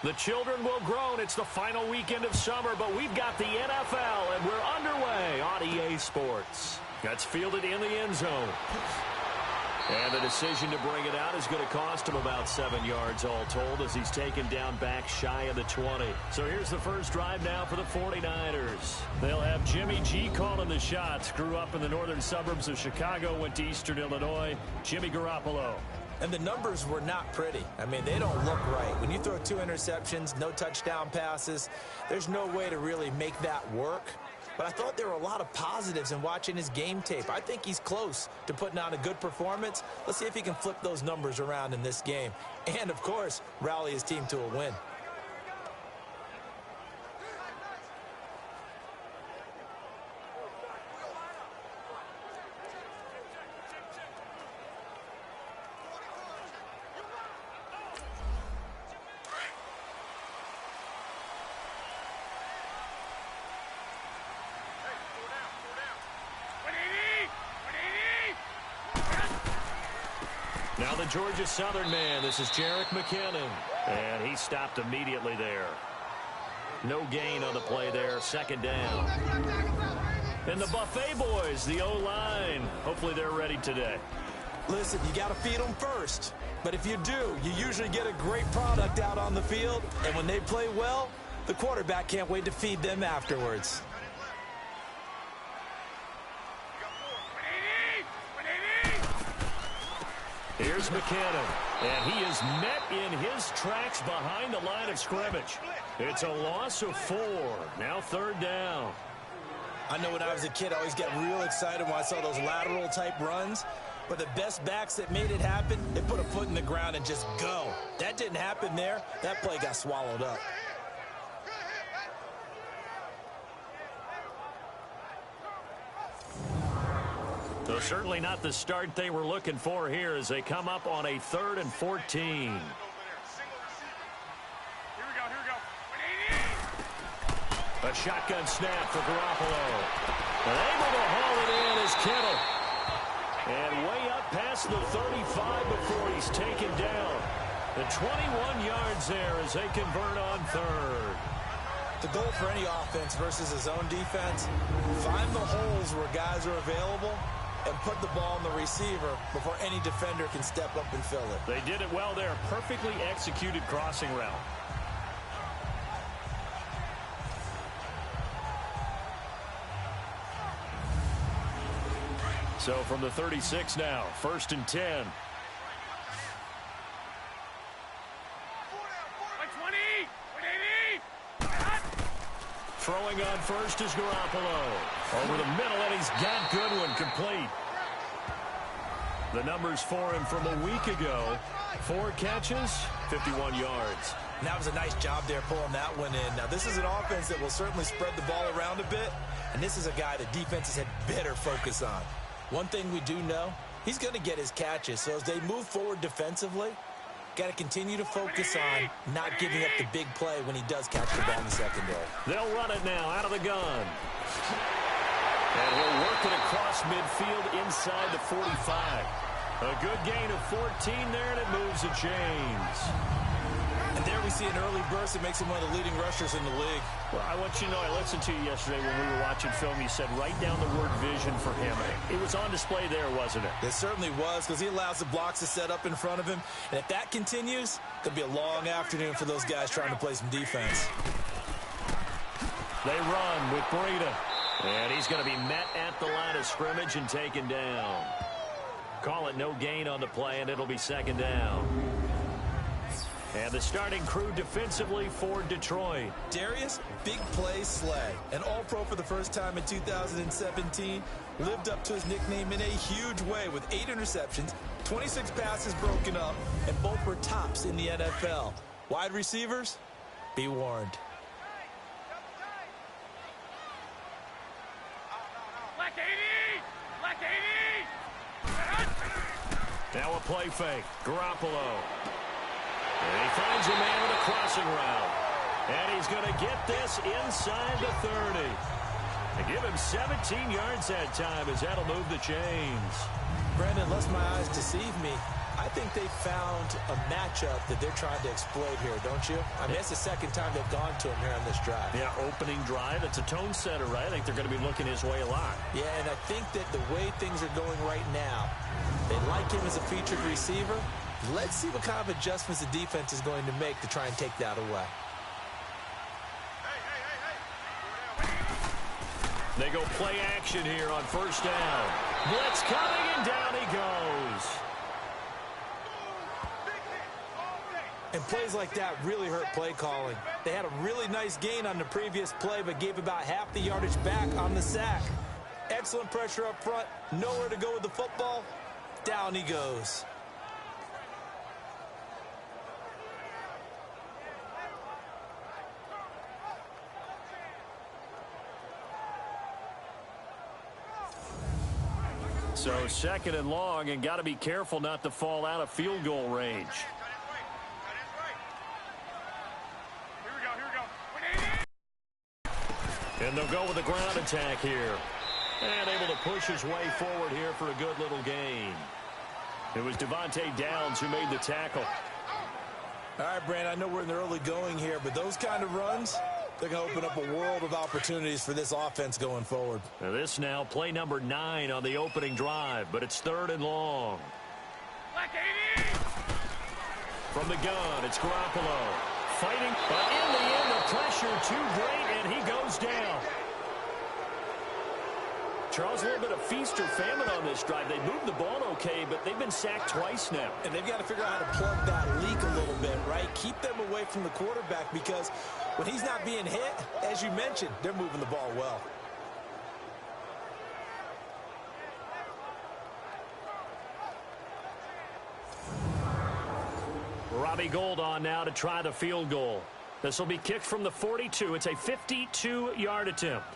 The children will groan. It's the final weekend of summer, but we've got the NFL, and we're underway on EA Sports. That's fielded in the end zone. And the decision to bring it out is going to cost him about 7 yards all told as he's taken down back shy of the 20. So here's the first drive now for the 49ers. They'll have Jimmy G calling the shots. Grew up in the northern suburbs of Chicago, went to Eastern Illinois. Jimmy Garoppolo. And the numbers were not pretty. I mean, they don't look right. When you throw 2 interceptions, no touchdown passes, there's no way to really make that work. But I thought there were a lot of positives in watching his game tape. I think he's close to putting on a good performance. Let's see if he can flip those numbers around in this game. And, of course, rally his team to a win. Now the Georgia Southern man, this is Jerick McKinnon. And he stopped immediately there. No gain on the play there, second down. And the Buffet boys, the O-line. Hopefully they're ready today. Listen, you got to feed them first. But if you do, you usually get a great product out on the field. And when they play well, the quarterback can't wait to feed them afterwards. Here's McKinnon, and he is met in his tracks behind the line of scrimmage. It's a loss of 4. Now third down. I know when I was a kid, I always get real excited when I saw those lateral-type runs. But the best backs that made it happen, they put a foot in the ground and just go. That didn't happen there. That play got swallowed up. So certainly not the start they were looking for here as they come up on a 3rd and 14. A shotgun snap for Garoppolo. And able to haul it in is Kittle. And way up past the 35 before he's taken down. The 21 yards there as they convert on 3rd. The goal for any offense versus his own defense, find the holes where guys are available and put the ball on the receiver before any defender can step up and fill it. They did it well there. Perfectly executed crossing route. So from the 36 now, 1st and 10. Throwing on first is Garoppolo. Over the middle, and he's got Goodwin complete. The numbers for him from a week ago. 4 catches, 51 yards. And that was a nice job there pulling that one in. Now, this is an offense that will certainly spread the ball around a bit. And this is a guy that defenses had better focus on. One thing we do know, he's going to get his catches. So as they move forward defensively, got to continue to focus on not giving up the big play when he does catch the ball in the secondary. They'll run it now out of the gun. And he'll work it across midfield inside the 45. A good gain of 14 there, and it moves the chains. And there we see an early burst that makes him one of the leading rushers in the league. Well, I want you to know, I listened to you yesterday when we were watching film. You said write down the word vision for him. It was on display there, wasn't it? It certainly was, because he allows the blocks to set up in front of him. And if that continues, it'll be a long afternoon for those guys trying to play some defense. They run with Breida. And he's going to be met at the line of scrimmage and taken down. Call it no gain on the play, and it'll be 2nd down. And the starting crew defensively for Detroit. Darius, big play Slay. An all-pro for the first time in 2017. Lived up to his nickname in a huge way with 8 interceptions, 26 passes broken up, and both were tops in the NFL. Wide receivers, be warned. Now a play fake. Garoppolo. And he finds a man with a crossing route. And he's going to get this inside the 30. They give him 17 yards that time as that'll move the chains. Brandon, lest my eyes deceive me, I I think they found a matchup that they're trying to exploit here, don't you? I mean, it's the second time they've gone to him here on this drive. Yeah, opening drive. It's a tone setter, right? I think they're going to be looking his way a lot. Yeah, and I think that the way things are going right now, they like him as a featured receiver. Let's see what kind of adjustments the defense is going to make to try and take that away. They go play action here on first down. Blitz coming, and down he goes. And plays like that really hurt play calling. They had a really nice gain on the previous play, but gave about half the yardage back on the sack. Excellent pressure up front. Nowhere to go with the football. Down he goes. So second and long, and got to be careful not to fall out of field goal range. And they'll go with the ground attack here. And able to push his way forward here for a good little gain. It was Devontae Downs who made the tackle. All right, Brand, I know we're in the early going here, but those kind of runs, they're going to open up a world of opportunities for this offense going forward. Now this now play number 9 on the opening drive, but it's third and long. From the gun, it's Garoppolo. Fighting, but in the end, the pressure too great, and he goes down. Charles, a little bit of feast or famine on this drive. They moved the ball okay, but they've been sacked twice now. And they've got to figure out how to plug that leak a little bit, right? Keep them away from the quarterback, because when he's not being hit, as you mentioned, they're moving the ball well. Robbie Gould on now to try the field goal. This will be kicked from the 42. It's a 52-yard attempt.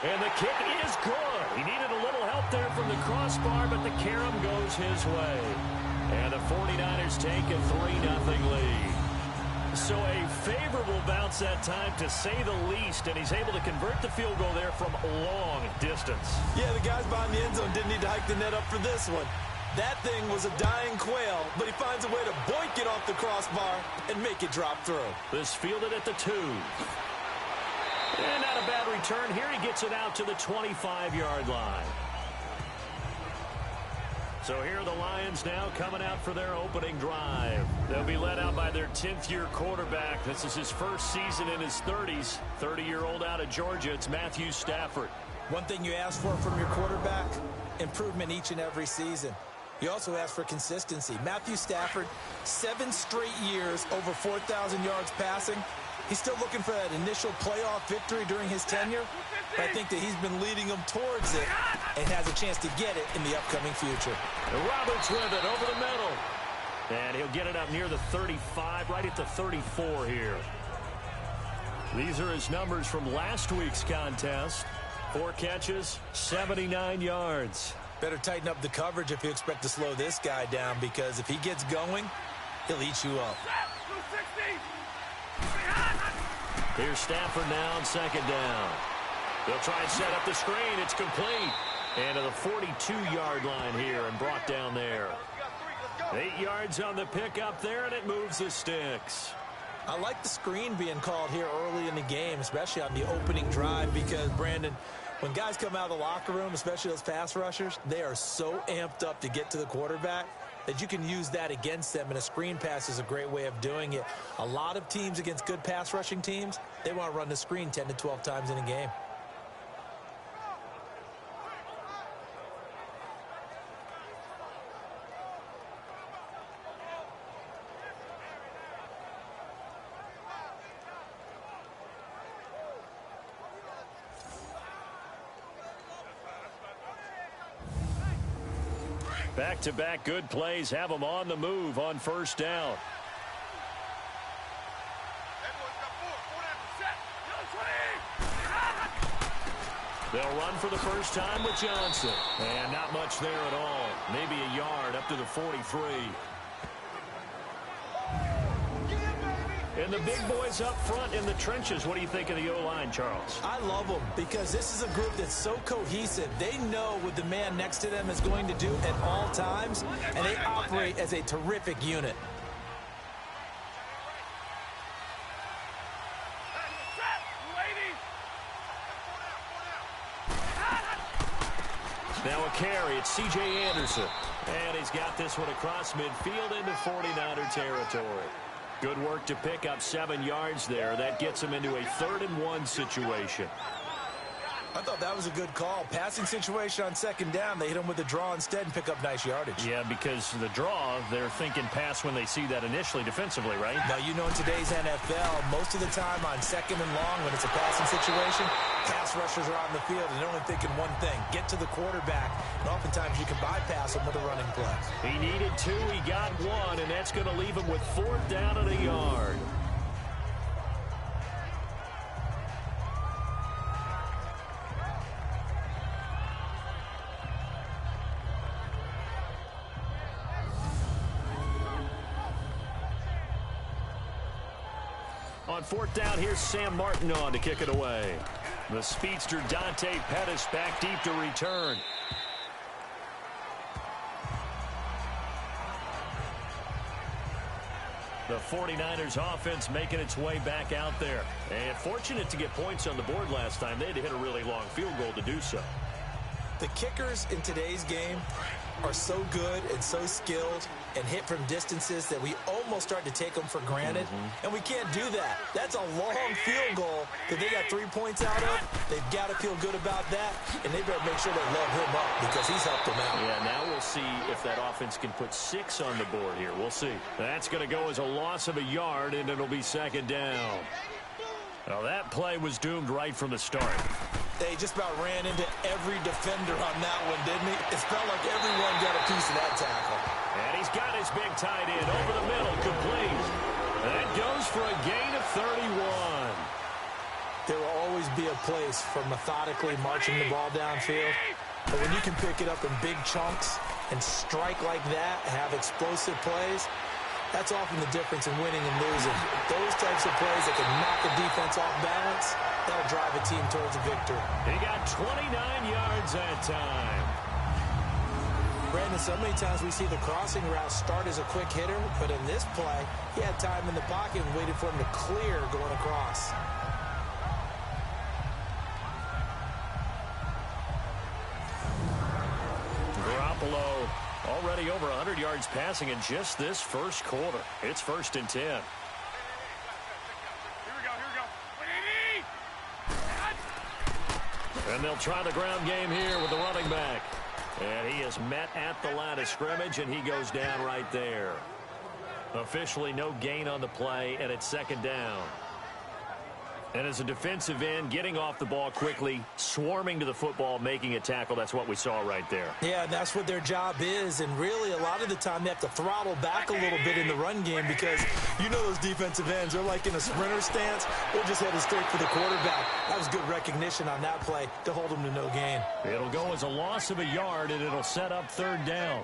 And the kick is good. He needed a little help there from the crossbar, but the carom goes his way. And the 49ers take a 3-0 lead. So a favorable bounce that time, to say the least, and he's able to convert the field goal there from long distance. Yeah, the guys behind the end zone didn't need to hike the net up for this one. That thing was a dying quail, but he finds a way to boink it off the crossbar and make it drop through. This fielded at the 2. And not a bad return here. He gets it out to the 25-yard line. So here are the Lions now coming out for their opening drive. They'll be led out by their 10th-year quarterback. This is his first season in his 30s. 30-year-old out of Georgia. It's Matthew Stafford. One thing you ask for from your quarterback, improvement each and every season. You also ask for consistency. Matthew Stafford, 7 straight years over 4,000 yards passing. He's still looking for that initial playoff victory during his tenure. But I think that he's been leading them towards it and has a chance to get it in the upcoming future. And Roberts with it over the middle. And he'll get it up near the 35, right at the 34 here. These are his numbers from last week's contest. 4 catches, 79 yards. Better tighten up the coverage if you expect to slow this guy down, because if he gets going, he'll eat you up. Here's Stafford now on second down. They'll try and set up the screen. It's complete. And to the 42-yard line here and brought down there. 8 yards on the pickup there, and it moves the sticks. I like the screen being called here early in the game, especially on the opening drive, because, Brandon, when guys come out of the locker room, especially those pass rushers, they are so amped up to get to the quarterback that you can use that against them, and a screen pass is a great way of doing it. A lot of teams against good pass rushing teams, they want to run the screen 10 to 12 times in a game. Back-to-back good plays have them on the move on first down. They'll run for the first time with Johnson. And not much there at all. Maybe a yard up to the 43. And the big boys up front in the trenches. What do you think of the O-line, Charles? I love them because this is a group that's so cohesive. They know what the man next to them is going to do at all times, and they operate as a terrific unit. Now a carry. It's C.J. Anderson. And he's got this one across midfield into 49er territory. Good work to pick up 7 yards there. That gets him into a 3rd-and-1 situation. I thought that was a good call. Passing situation on 2nd down. They hit him with a draw instead and pick up nice yardage. Yeah, because the draw, they're thinking pass when they see that initially defensively, right? Now, you know in today's NFL, most of the time on 2nd and long, when it's a passing situation, pass rushers are on the field and they're only thinking one thing, get to the quarterback. And oftentimes you can bypass him with a running play. He needed 2, he got 1, and that's going to leave him with 4th down and a yard. On 4th down, here's Sam Martin on to kick it away. The speedster Dante Pettis back deep to return. The 49ers offense making its way back out there. And fortunate to get points on the board last time. They had to hit a really long field goal to do so. The kickers in today's game are so good and so skilled and hit from distances that we almost start to take them for granted. And we can't do that. That's a long field goal that they got 3 points out of. They've got to feel good about that, and they better make sure they load him up because he's helped them out. Yeah, now we'll see if that offense can put 6 on the board here. We'll see. That's going to go as a loss of a yard, and it'll be 2nd down. Well, that play was doomed right from the start. They just about ran into every defender on that one, didn't he? It felt like everyone got a piece of that tackle. And he's got his big tight end over the middle, complete. That goes for a gain of 31. There will always be a place for methodically marching the ball downfield. But when you can pick it up in big chunks and strike like that, have explosive plays, that's often the difference in winning and losing. Those types of plays that can knock a defense off balance, that'll drive a team towards a victory. He got 29 yards that time. Brandon, so many times we see the crossing route start as a quick hitter, but in this play, he had time in the pocket and waited for him to clear going across. Garoppolo already over 100 yards passing in just this first quarter. It's 1st and 10. Here we go. And they'll try the ground game here with the running back. And he is met at the line of scrimmage, and he goes down right there. Officially no gain on the play, and it's 2nd down. And as a defensive end, getting off the ball quickly, swarming to the football, making a tackle, that's what we saw right there. Yeah, that's what their job is, and really a lot of the time they have to throttle back a little bit in the run game because you know those defensive ends, they're like in a sprinter stance. They're just headed straight for the quarterback. That was good recognition on that play to hold them to no gain. It'll go as a loss of a yard, and it'll set up 3rd down.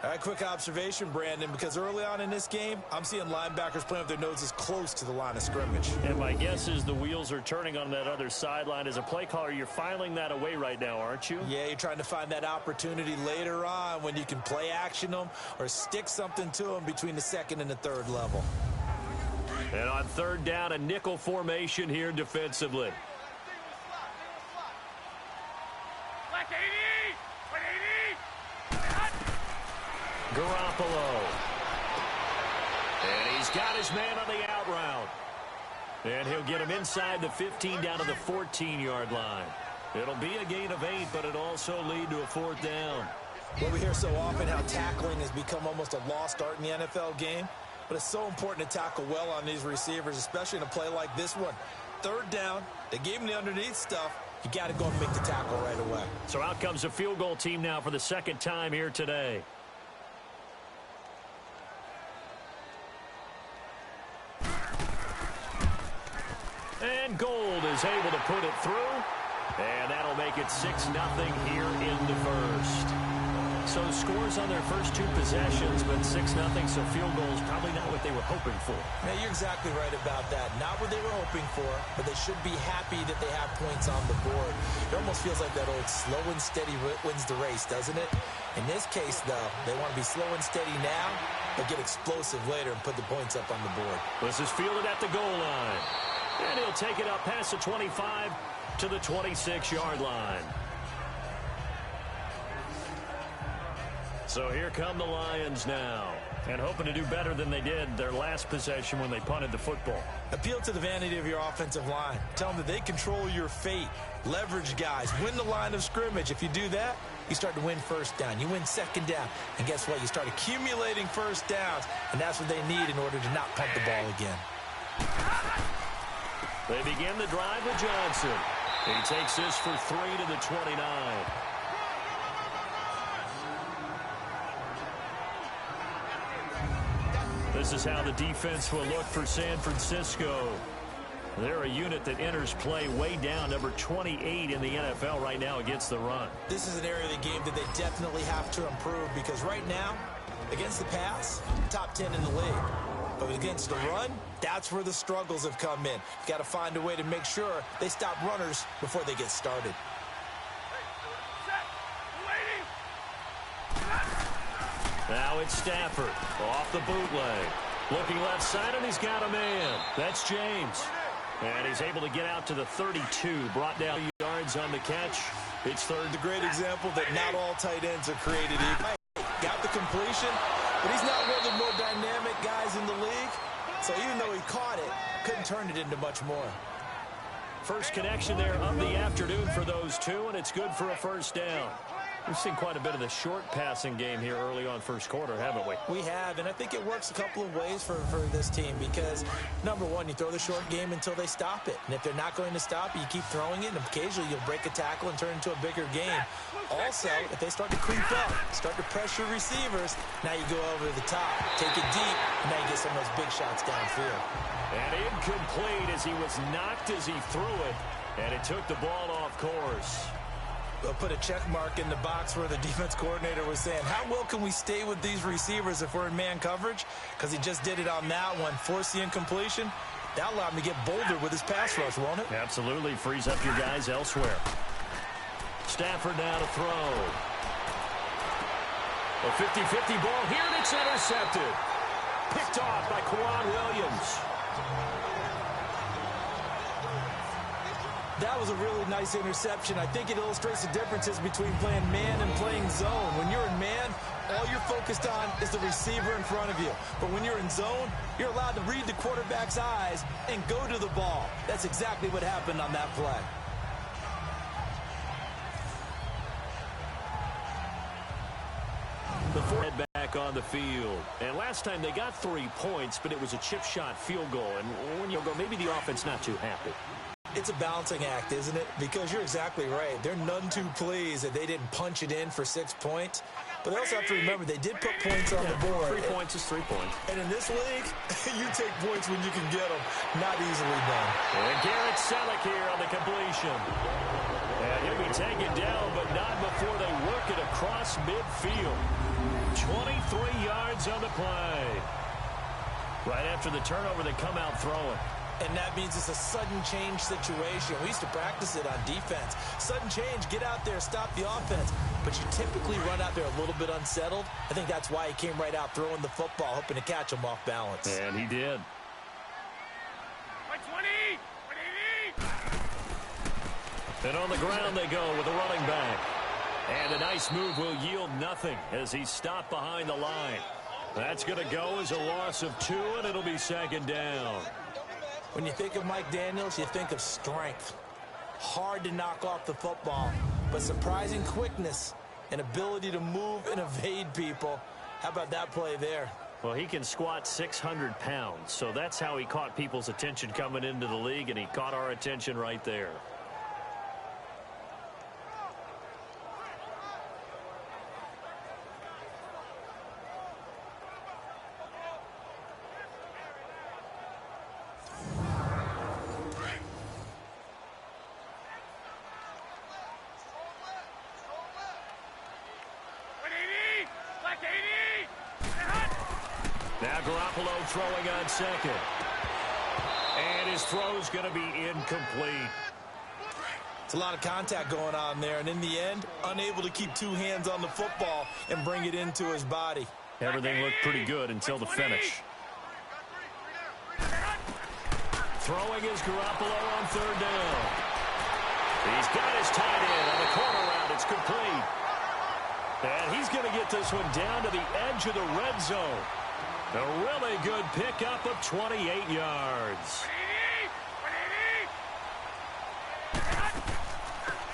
All right, quick observation, Brandon, because early on in this game, I'm seeing linebackers playing with their noses close to the line of scrimmage. And my guess is the wheels are turning on that other sideline. As a play caller, you're filing that away right now, aren't you? Yeah, you're trying to find that opportunity later on when you can play action them or stick something to them between the 2nd and the 3rd level. And on 3rd down, a nickel formation here defensively. Garoppolo. And he's got his man on the out route. And he'll get him inside the 15 down to the 14-yard line. It'll be a gain of 8, but it'll also lead to a 4th down. Well, we hear so often how tackling has become almost a lost art in the NFL game. But it's so important to tackle well on these receivers, especially in a play like this one. 3rd down, they gave him the underneath stuff. You got to go and make the tackle right away. So out comes a field goal team now for the 2nd time here today. And Gold is able to put it through. And that'll make it 6-0 here in the 1st. So scores on their first 2 possessions, but 6-0, so field goals probably not what they were hoping for. Yeah, you're exactly right about that. Not what they were hoping for, but they should be happy that they have points on the board. It almost feels like that old slow and steady wins the race, doesn't it? In this case, though, they want to be slow and steady now, but get explosive later and put the points up on the board. This is fielded at the goal line. And he'll take it up past the 25 to the 26-yard line. So here come the Lions now, and hoping to do better than they did their last possession when they punted the football. Appeal to the vanity of your offensive line. Tell them that they control your fate. Leverage guys. Win the line of scrimmage. If you do that, you start to win first down. You win second down. And guess what? You start accumulating first downs, and that's what they need in order to not punt the ball again. They begin the drive with Johnson. He takes this for 3 to the 29. This is how the defense will look for San Francisco. They're a unit that enters play way down, number 28 in the NFL right now against the run. This is an area of the game that they definitely have to improve because right now, against the pass, top 10 in the league. But against the run, that's where the struggles have come in. You've got to find a way to make sure they stop runners before they get started. Now it's Stafford off the bootleg. Looking left side, and he's got a man. That's James. And he's able to get out to the 32. Brought down yards on the catch. It's third. A great example that not all tight ends are created equal. Got the completion, but he's not one of the more dynamic guys in the league. So even though he caught it, couldn't turn it into much more. First connection there of the afternoon for those two, and it's good for a first down. We've seen quite a bit of the short passing game here early on first quarter, haven't we? We have, and I think it works a couple of ways for this team because, number one, you throw the short game until they stop it. And if they're not going to stop it, you keep throwing it, and occasionally you'll break a tackle and turn it into a bigger game. Also, if they start to creep up, start to pressure receivers, now you go over the top, take it deep, and now you get some of those big shots downfield. And incomplete as he was knocked as he threw it, and it took the ball off course. Put a check mark in the box where the defense coordinator was saying, how well can we stay with these receivers if we're in man coverage? Because he just did it on that one, forced the incompletion. That allowed him to get bolder with his pass rush, won't it? Absolutely. Frees up your guys elsewhere. Stafford now to throw. A 50-50 ball here, and it's intercepted. Picked off by Quan Williams. That was a really nice interception. I think it illustrates the differences between playing man and playing zone. When you're in man, all you're focused on is the receiver in front of you. But when you're in zone, you're allowed to read the quarterback's eyes and go to the ball. That's exactly what happened on that play. The head back on the field. And last time they got 3 points, but it was a chip shot field goal. And when you go, maybe the offense not too happy. It's a balancing act, isn't it? Because you're exactly right. They're none too pleased that they didn't punch it in for 6 points. But they also have to remember they did put points on the board. 3 points is 3 points. And in this league, you take points when you can get them. Not easily done. And Garrett Selleck here on the completion. And he'll be taken down, but not before they work it across midfield. 23 yards on the play. Right after the turnover, they come out throwing. And that means it's a sudden change situation. We used to practice it on defense. Sudden change, get out there, stop the offense. But you typically run out there a little bit unsettled. I think that's why he came right out throwing the football, hoping to catch him off balance. And he did. 20! And on the ground they go with a running back. And a nice move will yield nothing as he's stopped behind the line. That's going to go as a loss of 2, and it'll be second down. When you think of Mike Daniels, you think of strength. Hard to knock off the football, but surprising quickness and ability to move and evade people. How about that play there? Well, he can squat 600 pounds, so that's how he caught people's attention coming into the league, and he caught our attention right there. Garoppolo throwing on second. And his throw's going to be incomplete. It's a lot of contact going on there, and in the end, unable to keep two hands on the football and bring it into his body. Everything looked pretty good until the finish. Throwing is Garoppolo on third down. He's got his tight end on the corner route. It's complete. And he's going to get this one down to the edge of the red zone. A really good pickup of 28 yards.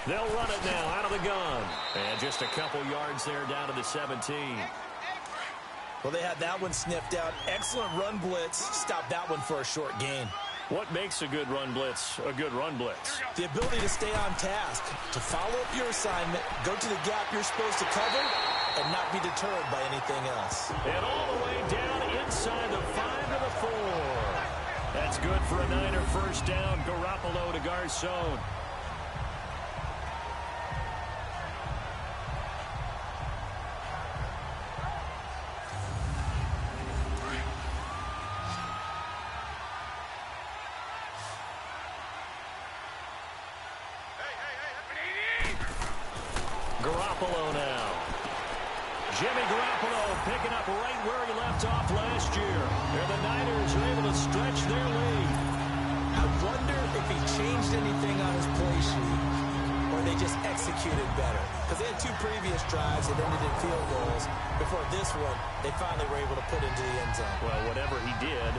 They'll run it now out of the gun. And just a couple yards there down to the 17. Well, they had that one sniffed out. Excellent run blitz. Stopped that one for a short gain. What makes a good run blitz a good run blitz? The ability to stay on task, to follow up your assignment, go to the gap you're supposed to cover, and not be deterred by anything else. And all the way down inside the 5 to the 4. That's good for a Niner first down. Garoppolo to Garcon. Garoppolo now. Jimmy Garoppolo picking up right where he left off last year. And the Niners are able to stretch their lead. I wonder if he changed anything on his play sheet or they just executed better. Because they had two previous drives that ended in field goals. Before this one, they finally were able to put into the end zone. Well, whatever he did,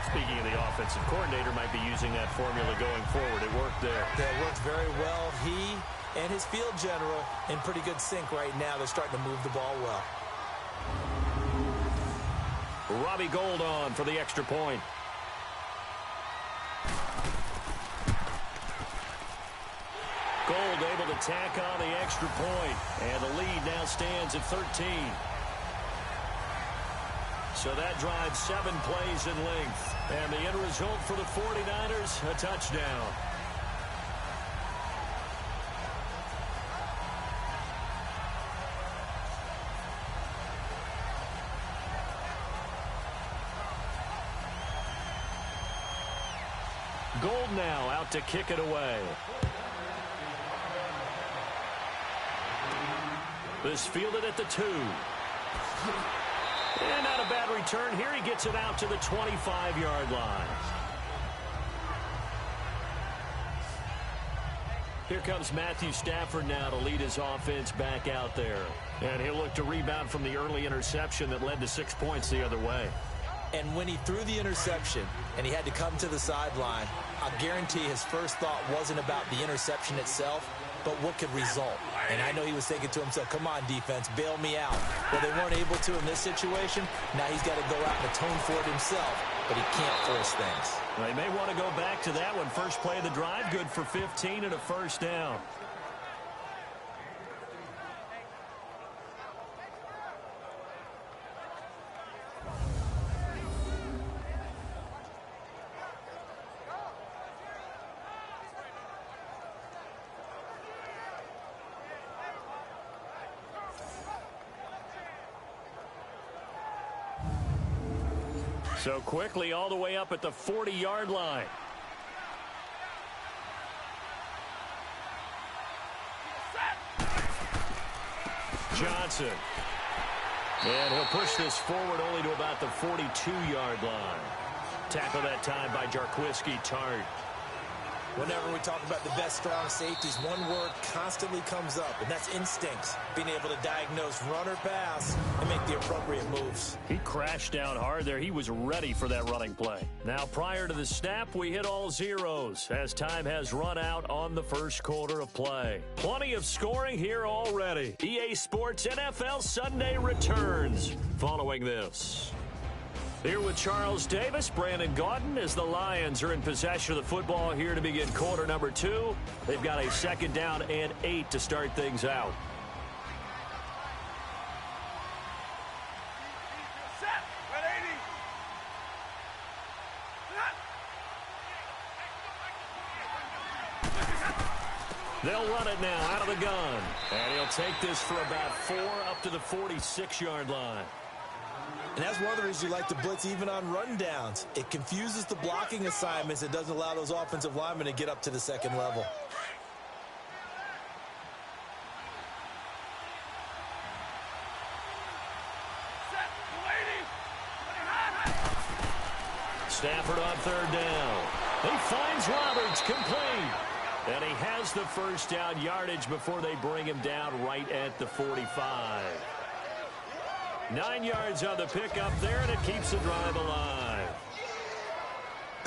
speaking of the offensive coordinator, might be using that formula going forward. It worked there. Yeah, it worked very well. He and his field general in pretty good sync right now. They're starting to move the ball well. Robbie Gould on for the extra point. Gould able to tack on the extra point. And the lead now stands at 13. So that drives 7 plays in length. And the end result for the 49ers, a touchdown. Gould now out to kick it away. This fielded at the 2. And not a bad return here. He gets it out to the 25-yard line. Here comes Matthew Stafford now to lead his offense back out there. And he'll look to rebound from the early interception that led to 6 points the other way. And when he threw the interception and he had to come to the sideline, I guarantee his first thought wasn't about the interception itself, but what could result. And I know he was thinking to himself, come on, defense, bail me out. Well, they weren't able to in this situation. Now he's got to go out and atone for it himself, but he can't force things. Well, he may want to go back to that one. First play of the drive, good for 15 and a first down. So quickly all the way up at the 40-yard line. Johnson. And he'll push this forward only to about the 42-yard line. Tackle that time by Jarquiski Tart. Whenever we talk about the best strong safeties, one word constantly comes up, and that's instincts. Being able to diagnose run or pass and make the appropriate moves. He crashed down hard there. He was ready for that running play. Now, prior to the snap, we hit all zeros as time has run out on the first quarter of play. Plenty of scoring here already. EA Sports NFL Sunday returns following this. Here with Charles Davis, Brandon Gaudin, as the Lions are in possession of the football here to begin quarter number 2. They've got a second down and 8 to start things out. They'll run it now out of the gun. And he'll take this for about 4 up to the 46-yard line. And that's one of the reasons you like to blitz even on rundowns. It confuses the blocking assignments. It doesn't allow those offensive linemen to get up to the second level. Stafford on third down. He finds Roberts, complete. And he has the first down yardage before they bring him down right at the 45. 9 yards on the pickup there, and it keeps the drive alive.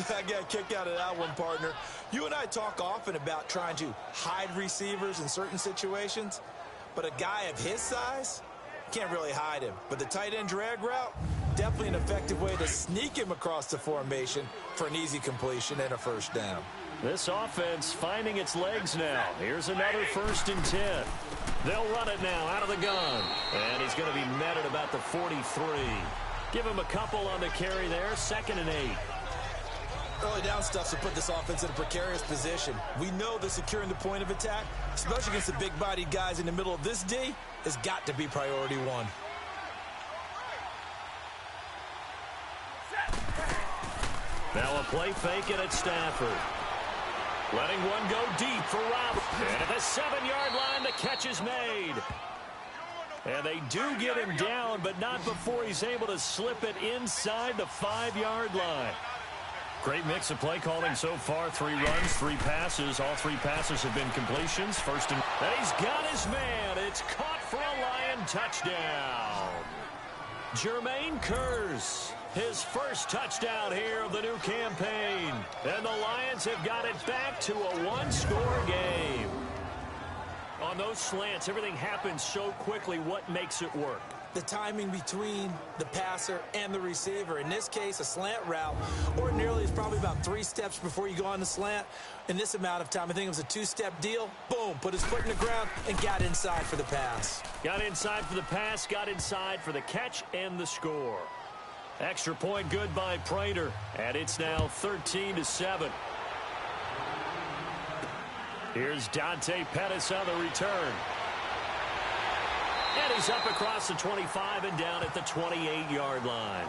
I got a kick out of that one, partner. You and I talk often about trying to hide receivers in certain situations, but a guy of his size can't really hide him. But the tight end drag route, definitely an effective way to sneak him across the formation for an easy completion and a first down. This offense finding its legs now. Here's another 1st and 10. They'll run it now out of the gun. And he's going to be met at about the 43. Give him a couple on the carry there. 2nd and 8. Early down stuff to put this offense in a precarious position. We know that securing the point of attack, especially against the big-bodied guys in the middle of this D, has got to be priority one. Now a play fake it at Stafford. Letting one go deep for Roberts. And at the 7-yard line, the catch is made. And they do get him down, but not before he's able to slip it inside the 5-yard line. Great mix of play calling so far. 3 runs, 3 passes. All 3 passes have been completions. 1st and he's got his man. It's caught for a Lion touchdown. Jermaine Kearse, his first touchdown here of the new campaign. And the Lions have got it back to a 1-score game. On those slants, everything happens so quickly. What makes it work? The timing between the passer and the receiver. In this case, a slant route ordinarily is probably about 3 steps before you go on the slant. In this amount of time, I think it was a 2-step deal. Boom, put his foot in the ground and got inside for the pass. Got inside for the pass, got inside for the catch and the score. Extra point good by Prater, and it's now 13-7. Here's Dante Pettis on the return. And he's up across the 25 and down at the 28-yard line.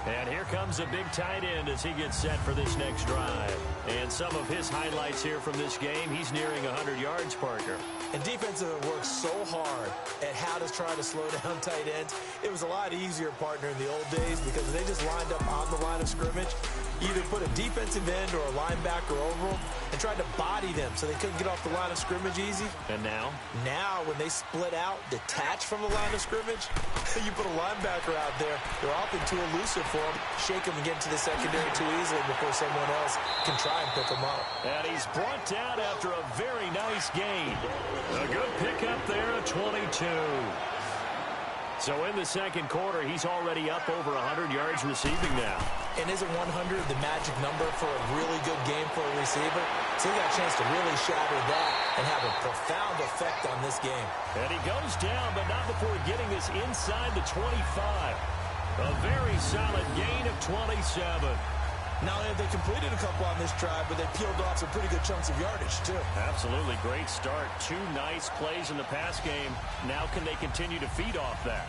And here comes a big tight end as he gets set for this next drive. And some of his highlights here from this game, he's nearing 100 yards, Parker. And defensive works so hard at how to try to slow down tight ends. It was a lot easier, partner, in the old days because they just lined up on the line of scrimmage, either put a defensive end or a linebacker over them and tried to body them so they couldn't get off the line of scrimmage easy. And now? Now, when they split out, detach from the line of scrimmage, you put a linebacker out there, they're often too elusive for him. Shake him and get into the secondary too easily before someone else can try and pick him up. And he's brought down after a very nice gain. A good pickup there at 22. So in the second quarter, he's already up over 100 yards receiving now. And isn't 100 the magic number for a really good game for a receiver? So he got a chance to really shatter that and have a profound effect on this game. And he goes down, but not before getting this inside the 25. A very solid gain of 27. Not only have they completed a couple on this drive, but they peeled off some pretty good chunks of yardage, too. Absolutely great start. 2 nice plays in the pass game. Now can they continue to feed off that?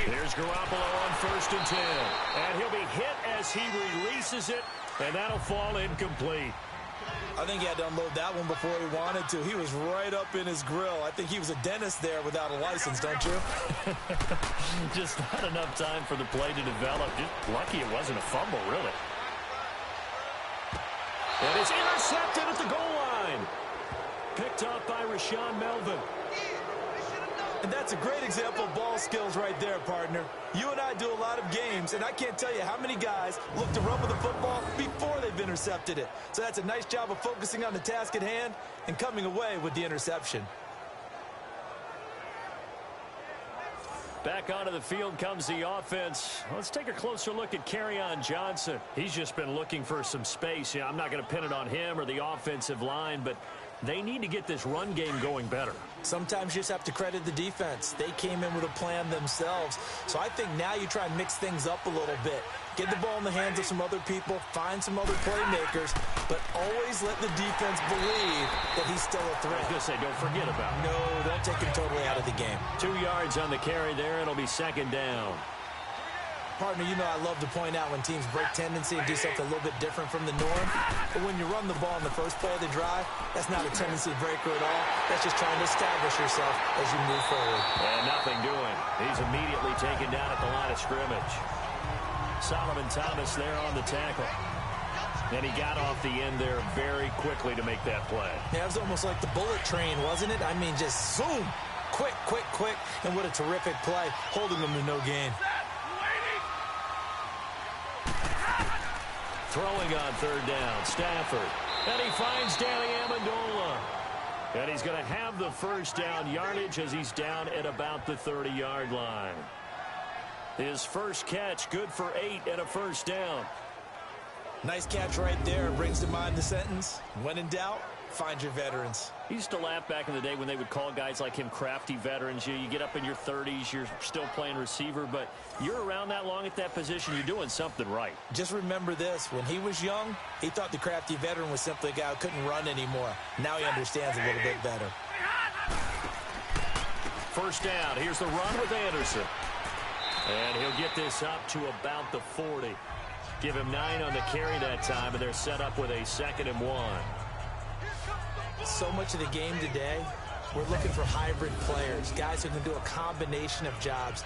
Here's Garoppolo on 1st and 10. And he'll be hit as he releases it, and that'll fall incomplete. I think he had to unload that one before he wanted to. He was right up in his grill. I think he was a dentist there without a license, don't you? Just not enough time for the play to develop. Just lucky it wasn't a fumble, really. And it's intercepted at the goal line. Picked up by Rashaan Melvin. And that's a great example of ball skills right there, partner. You and I do a lot of games, and I can't tell you how many guys look to run with the football before they've intercepted it. So that's a nice job of focusing on the task at hand and coming away with the interception. Back onto the field comes the offense. Let's take a closer look at Kerryon Johnson. He's just been looking for some space. I'm not going to pin it on him or the offensive line, but They need to get this run game going better. Sometimes you just have to credit the defense. They came in with a plan themselves. So I think now you try and mix things up a little bit. Get the ball in the hands of some other people, find some other playmakers, but always let the defense believe that he's still a threat. I was going to say, don't forget about it. No, don't take him totally out of the game. 2 yards on the carry there. It'll be second down. Partner, you know I love to point out when teams break tendency and do something a little bit different from the norm. But when you run the ball in the first play of the drive, that's not a tendency breaker at all. That's just trying to establish yourself as you move forward. And nothing doing. He's immediately taken down at the line of scrimmage. Solomon Thomas there on the tackle. And he got off the end there very quickly to make that play. Yeah, it was almost like the bullet train, wasn't it? I mean, just zoom. Quick, quick, quick. And what a terrific play, holding them to no gain. Throwing on third down, Stafford. And he finds Danny Amendola. And he's going to have the first down yardage as he's down at about the 30-yard line. His first catch, good for 8 and a first down. Nice catch right there. Brings to mind the sentence, when in doubt, find your veterans. He used to laugh back in the day when they would call guys like him crafty veterans. You get up in your 30s, you're still playing receiver, but you're around that long at that position, you're doing something right. Just remember this. When he was young, he thought the crafty veteran was simply a guy who couldn't run anymore. Now he understands a little bit better. First down. Here's the run with Anderson. And he'll get this up to about the 40. Give him 9 on the carry that time, and they're set up with a 2nd and 1. So much of the game today, we're looking for hybrid players, guys who can do a combination of jobs.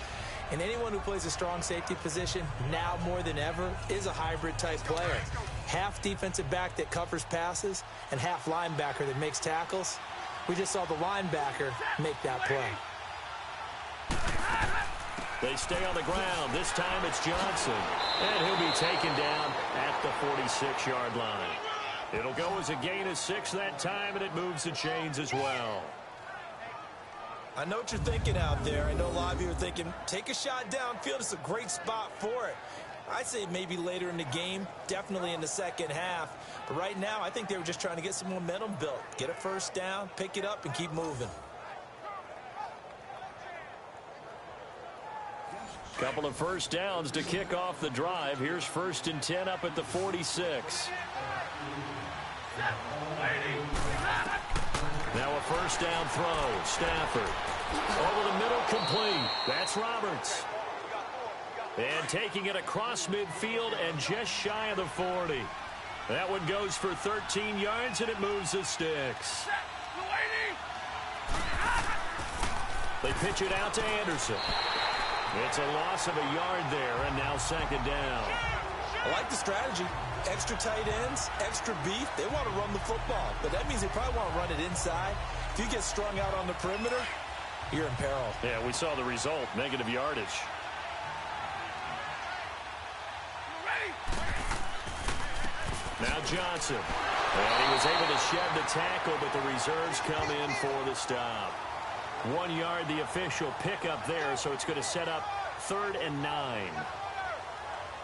And anyone who plays a strong safety position, now more than ever, is a hybrid-type player. Half defensive back that covers passes and half linebacker that makes tackles. We just saw the linebacker make that play. They stay on the ground. This time it's Johnson. And he'll be taken down at the 46-yard line. It'll go as a gain of 6 that time, and it moves the chains as well. I know what you're thinking out there. I know a lot of you are thinking, take a shot downfield. It's a great spot for it. I'd say maybe later in the game, definitely in the second half. But right now, I think they were just trying to get some momentum built. Get a first down, pick it up, and keep moving. Couple of first downs to kick off the drive. Here's 1st and 10 up at the 46. Now a first down throw. Stafford. Over the middle, complete. That's Roberts. And taking it across midfield and just shy of the 40. That one goes for 13 yards, and it moves the sticks. They pitch it out to Anderson. It's a loss of a yard there, and now 2nd down. I like the strategy. Extra tight ends, extra beef. They want to run the football, but that means they probably want to run it inside. If you get strung out on the perimeter, you're in peril. Yeah, we saw the result, negative yardage. Now Johnson. And he was able to shed the tackle, but the reserves come in for the stop. 1 yard, the official pickup there, so it's going to set up 3rd and 9.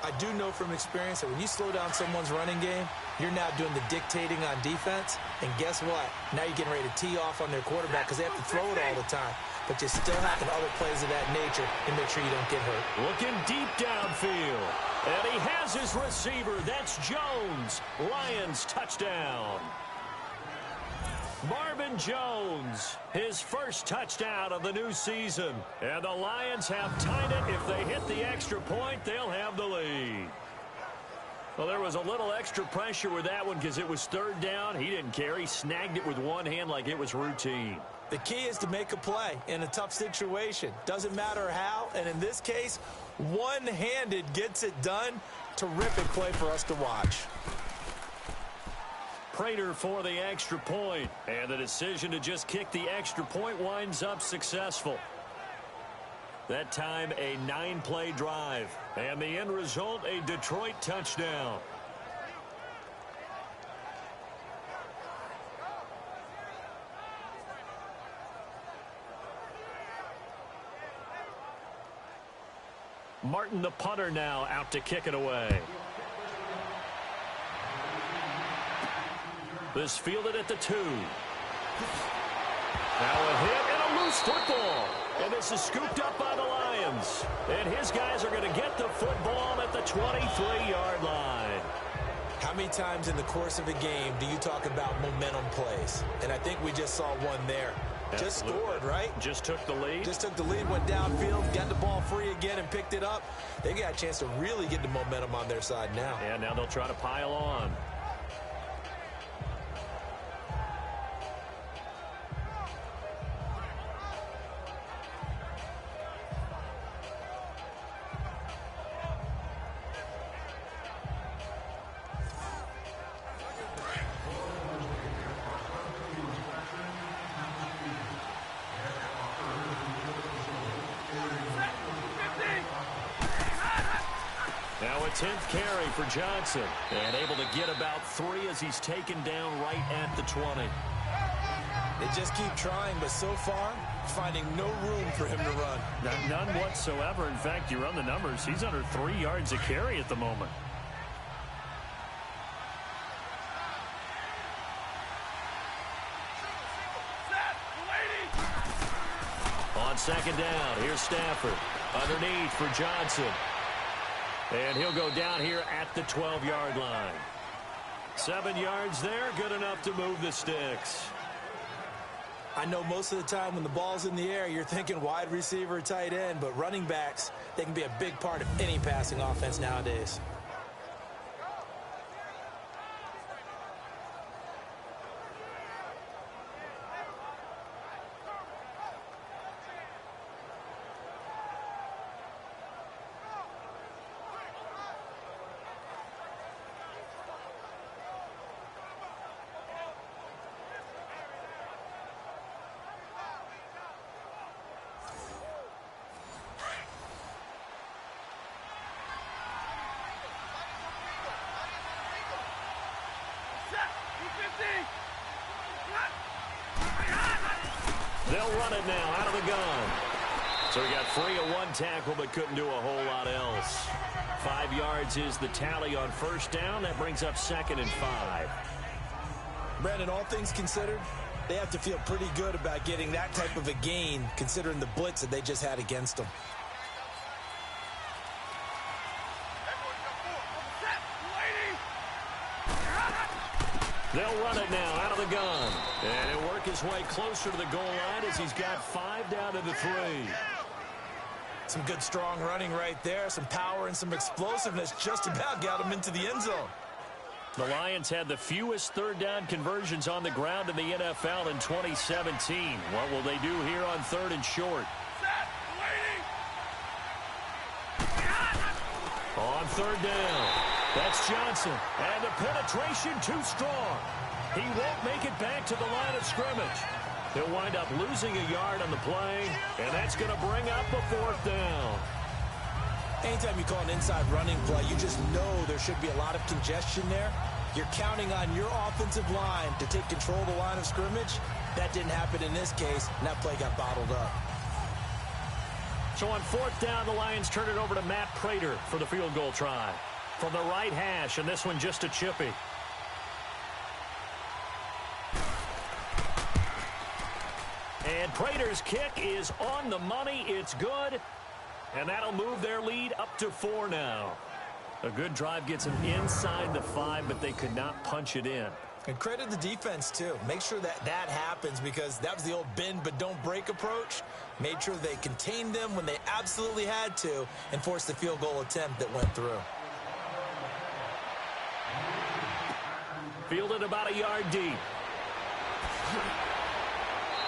I do know from experience that when you slow down someone's running game, you're now doing the dictating on defense. And guess what? Now you're getting ready to tee off on their quarterback because they have to throw it all the time. But you still have other plays of that nature to make sure you don't get hurt. Looking deep downfield. And he has his receiver. That's Jones. Lions touchdown. Marvin Jones, his first touchdown of the new season. And the Lions have tied it. If they hit the extra point, they'll have the lead. Well, there was a little extra pressure with that one because it was 3rd down. He didn't care. He snagged it with one hand like it was routine. The key is to make a play in a tough situation. Doesn't matter how, and in this case, one-handed gets it done. Terrific play for us to watch. Prater for the extra point, and the decision to just kick the extra point winds up successful. That time a 9-play drive, and the end result a Detroit touchdown. Martin, the punter, now out to kick it away. This fielded at the 2. Now a hit and a loose football. And this is scooped up by the Lions. And his guys are going to get the football at the 23-yard line. How many times in the course of a game do you talk about momentum plays? And I think we just saw one there. Just scored, right? Just took the lead. Just took the lead, went downfield, got the ball free again and picked it up. They got a chance to really get the momentum on their side now. And now they'll try to pile on. Now a 10th carry for Johnson. And able to get about 3 as he's taken down right at the 20. They just keep trying, but so far, finding no room for him to run. None whatsoever. In fact, you run the numbers. He's under 3 yards a carry at the moment. On second down, here's Stafford. Underneath for Johnson. And he'll go down here at the 12-yard line. 7 yards there, good enough to move the sticks. I know most of the time when the ball's in the air, you're thinking wide receiver, tight end, but running backs, they can be a big part of any passing offense nowadays. They'll run it now out of the gun. So he got free of 1 tackle but couldn't do a whole lot else. 5 yards is the tally on first down. That brings up 2nd and 5. Brandon, all things considered, they have to feel pretty good about getting that type of a gain considering the blitz that they just had against them. They'll run it now out of the gun. And he'll work his way closer to the goal line as he's got 5 down to the 3. Some good, strong running right there. Some power and some explosiveness just about got him into the end zone. The Lions had the fewest third down conversions on the ground in the NFL in 2017. What will they do here on 3rd and short? On 3rd down. That's Johnson. And the penetration too strong. He won't make it back to the line of scrimmage. He'll wind up losing a yard on the play, and that's going to bring up a 4th down. Anytime you call an inside running play, you just know there should be a lot of congestion there. You're counting on your offensive line to take control of the line of scrimmage. That didn't happen in this case, and that play got bottled up. So on 4th down, the Lions turn it over to Matt Prater for the field goal try. From the right hash, and this one just a chippy. And Prater's kick is on the money. It's good. And that'll move their lead up to 4 now. A good drive gets them inside the 5, but they could not punch it in. And credit the defense, too. Make sure that that happens because that was the old bend but don't break approach. Made sure they contained them when they absolutely had to and forced the field goal attempt that went through. Fielded about a yard deep.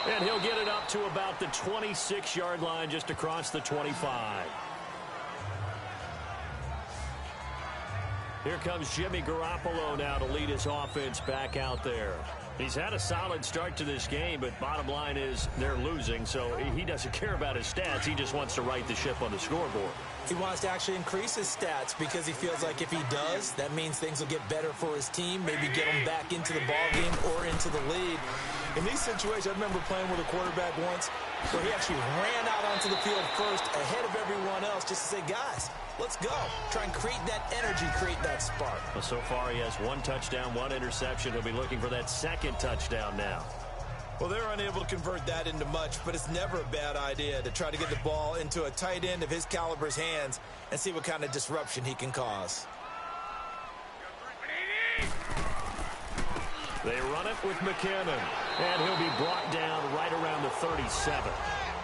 And he'll get it up to about the 26-yard line just across the 25. Here comes Jimmy Garoppolo now to lead his offense back out there. He's had a solid start to this game, but bottom line is they're losing, so he doesn't care about his stats. He just wants to right the ship on the scoreboard. He wants to actually increase his stats because he feels like if he does, that means things will get better for his team, maybe get him back into the ballgame or into the lead. In these situations, I remember playing with a quarterback once where he actually ran out onto the field first ahead of everyone else just to say, guys, let's go. Try and create that energy, create that spark. Well, so far he has 1 touchdown, 1 interception. He'll be looking for that 2nd touchdown now. Well, they're unable to convert that into much, but it's never a bad idea to try to get the ball into a tight end of his caliber's hands and see what kind of disruption he can cause. They run it with McKinnon, and he'll be brought down right around the 37.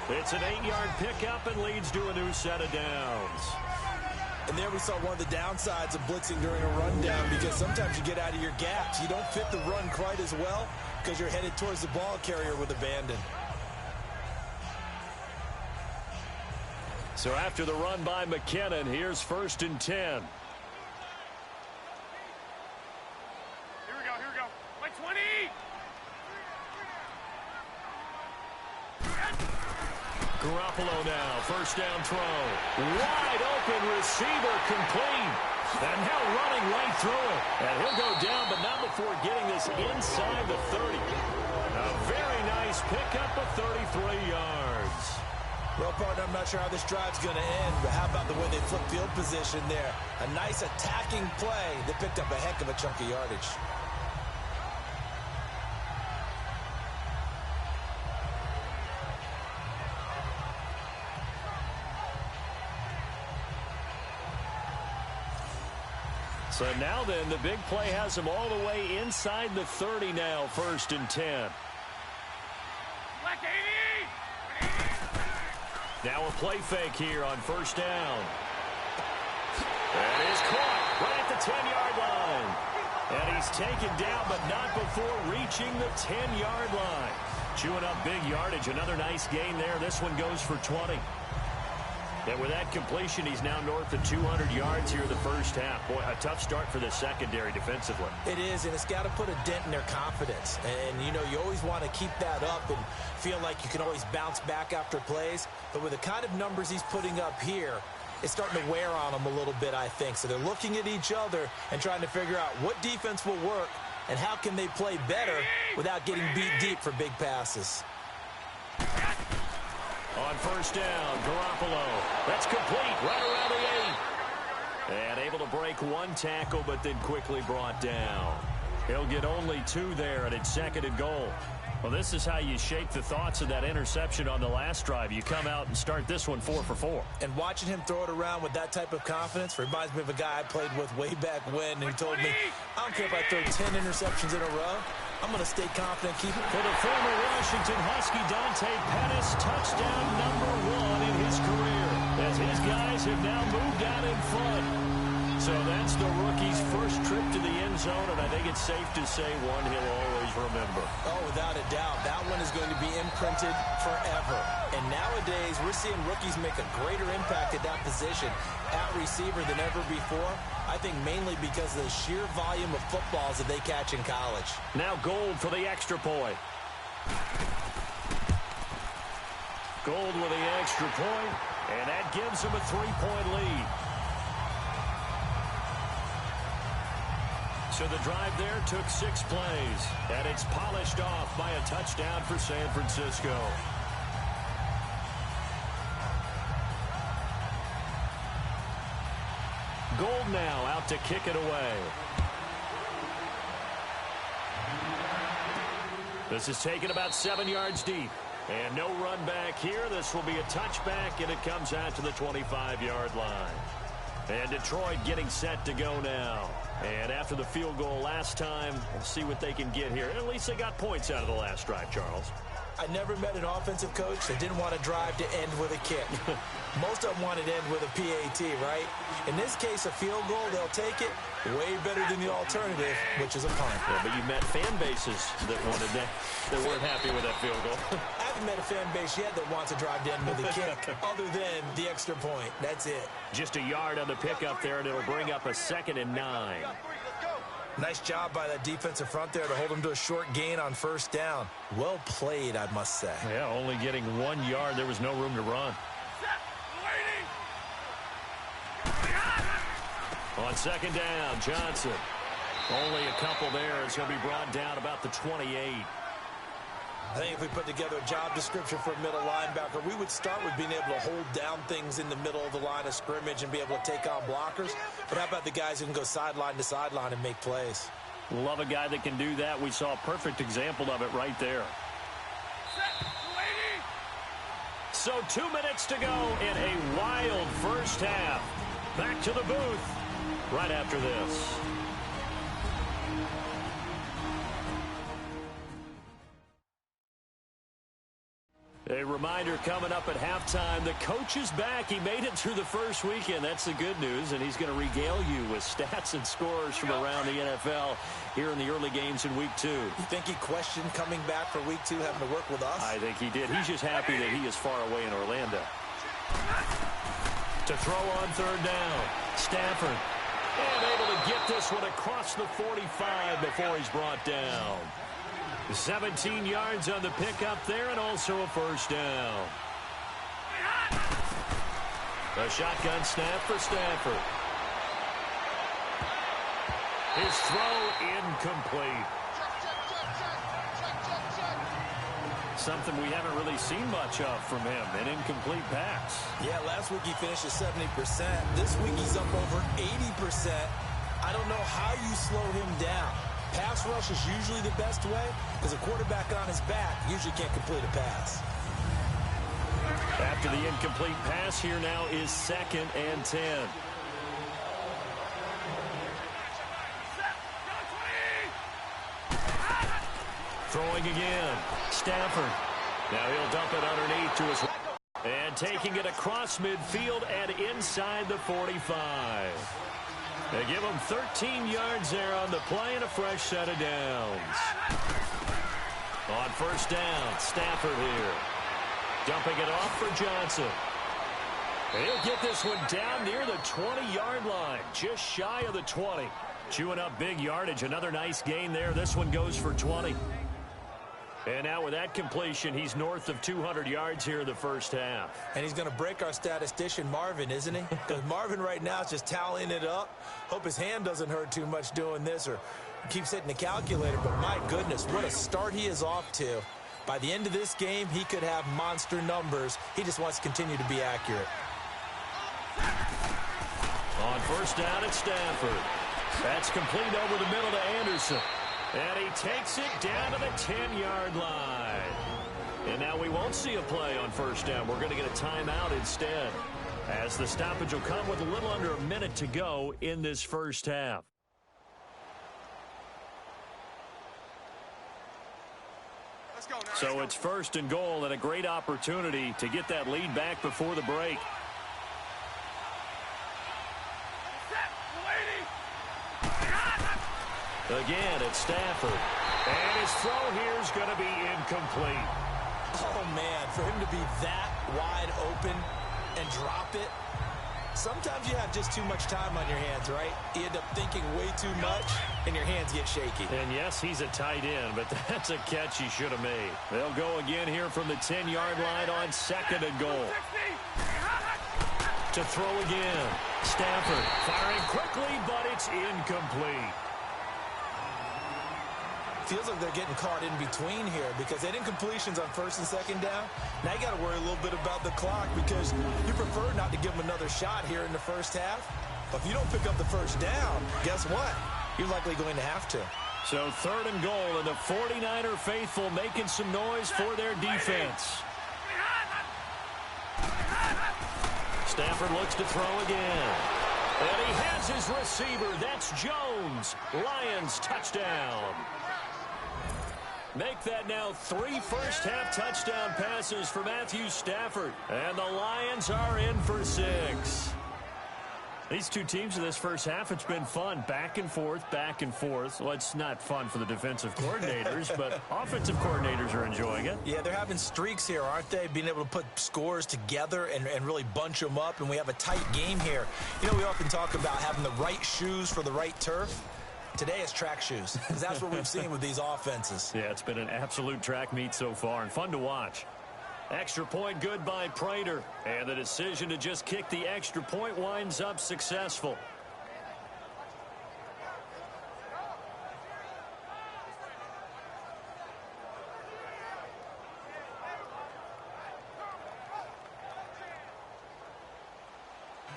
It's an 8-yard pickup and leads to a new set of downs. And there we saw one of the downsides of blitzing during a rundown, because sometimes you get out of your gaps. You don't fit the run quite as well because you're headed towards the ball carrier with abandon. So after the run by McKinnon, here's 1st and 10. Here we go. My 20! Garoppolo now, 1st down throw. Wide open receiver, complete. And now running right through it. And he'll go down, but not before getting this inside the 30. A very nice pickup of 33 yards. Well, partner, I'm not sure how this drive's going to end, but how about the way they flip field position there? A nice attacking play that picked up a heck of a chunk of yardage. So now then, the big play has him all the way inside the 30 now, 1st and 10. Now a play fake here on 1st down. And is caught right at the 10-yard line. And he's taken down, but not before reaching the 10-yard line. Chewing up big yardage. Another nice gain there. This one goes for 20. And with that completion, he's now north of 200 yards here in the first half. Boy, a tough start for the secondary defensively. It is, and it's got to put a dent in their confidence. And, you know, you always want to keep that up and feel like you can always bounce back after plays. But with the kind of numbers he's putting up here, it's starting to wear on them a little bit, I think. So they're looking at each other and trying to figure out what defense will work and how can they play better without getting beat deep for big passes. On 1st down, Garoppolo. That's complete right around the 8. And able to break one tackle, but then quickly brought down. He'll get only 2 there, and it's 2nd and goal. Well, this is how you shape the thoughts of that interception on the last drive. You come out and start this one 4 for 4. And watching him throw it around with that type of confidence reminds me of a guy I played with way back when who told me, I don't care if I throw 10 interceptions in a row. I'm going to stay confident, keep it. For the former Washington Husky, Dante Pettis, touchdown number 1 in his career, as his guys have now moved out in front. So that's the rookie's first trip to the end zone, and I think it's safe to say one he'll always remember. Oh, without a doubt. That one is going to be imprinted forever. And nowadays, we're seeing rookies make a greater impact at that position at receiver than ever before. I think mainly because of the sheer volume of footballs that they catch in college. Now Gold for the extra point. Gold with the extra point, and that gives him a 3-point lead. So the drive there took 6 plays, and it's polished off by a touchdown for San Francisco. Gold now out to kick it away. This is taken about 7 yards deep. And no run back here. This will be a touchback, and it comes out to the 25-yard line. And Detroit getting set to go now. And after the field goal last time, we'll see what they can get here. At least they got points out of the last drive, Charles. I never met an offensive coach that didn't want to drive to end with a kick. Most of them wanted to end with a PAT, right? In this case, a field goal, they'll take it. Way better than the alternative, which is a punt. Yeah, but you met fan bases that wanted that, that weren't happy with that field goal. I haven't met a fan base yet that wants to drive to end with a kick, other than the extra point. That's it. Just a yard on the pickup there, and it'll bring up a 2nd and 9. Nice job by that defensive front there to hold him to a short gain on 1st down. Well played, I must say. Yeah, only getting 1 yard. There was no room to run. On 2nd down, Johnson. Only a couple there as he'll be brought down about the 28. I think if we put together a job description for a middle linebacker, we would start with being able to hold down things in the middle of the line of scrimmage and be able to take on blockers. But how about the guys who can go sideline to sideline and make plays? Love a guy that can do that. We saw a perfect example of it right there. So 2 minutes to go in a wild first half. Back to the booth right after this. A reminder coming up at halftime, the coach is back. He made it through the first weekend. That's the good news, and he's going to regale you with stats and scores from around the NFL here in the early games in Week 2. You think he questioned coming back for Week 2, having to work with us? I think he did. He's just happy that he is far away in Orlando. To throw on third down, Stafford. And able to get this one across the 45 before he's brought down. 17 yards on the pickup there, and also a first down. A shotgun snap for Stafford. His throw incomplete. Something we haven't really seen much of from him, an incomplete pass. Yeah, last week he finished at 70%. This week he's up over 80%. I don't know how you slow him down. Pass rush is usually the best way because a quarterback on his back usually can't complete a pass. After the incomplete pass, here now is 2nd and 10. Throwing again. Stafford. Now he'll dump it underneath to his right. And taking it across midfield and inside the 45. They give him 13 yards there on the play and a fresh set of downs. On first down, Stafford here. Dumping it off for Johnson. He'll get this one down near the 20-yard line, just shy of the 20. Chewing up big yardage, another nice gain there. This one goes for 20. And now with that completion, he's north of 200 yards here in the first half. And he's going to break our statistician Marvin, isn't he? Because Marvin right now is just tallying it up. Hope his hand doesn't hurt too much doing this or keeps hitting the calculator. But my goodness, what a start he is off to. By the end of this game, he could have monster numbers. He just wants to continue to be accurate. On first down at Stafford. That's complete over the middle to Anderson. And he takes it down to the 10-yard line. And now we won't see a play on first down. We're going to get a timeout instead, as the stoppage will come with a little under a minute to go in this first half. So it's 1st and goal, and a great opportunity to get that lead back before the break. Again, it's Stafford. And his throw here is going to be incomplete. Oh, man, for him to be that wide open and drop it. Sometimes you have just too much time on your hands, right? You end up thinking way too much, and your hands get shaky. And, yes, he's a tight end, but that's a catch he should have made. They'll go again here from the 10-yard line on 2nd and goal. To throw again. Stafford firing quickly, but it's incomplete. Feels like they're getting caught in between here because they didn't completions on 1st and 2nd down. Now you got to worry a little bit about the clock because you prefer not to give them another shot here in the first half. But if you don't pick up the first down, guess what? You're likely going to have to. So 3rd and goal, and the 49er faithful making some noise for their defense. Stafford looks to throw again. And he has his receiver. That's Jones. Lions touchdown. Make that now 3 first-half touchdown passes for Matthew Stafford. And the Lions are in for 6. These two teams in this first half, it's been fun. Back and forth, back and forth. Well, it's not fun for the defensive coordinators, but offensive coordinators are enjoying it. Yeah, they're having streaks here, aren't they? Being able to put scores together and really bunch them up, and we have a tight game here. You know, we often talk about having the right shoes for the right turf. Today it's track shoes, because that's what we've seen with these offenses. Yeah, it's been an absolute track meet so far, and fun to watch. Extra point good by Prater, and the decision to just kick the extra point winds up successful.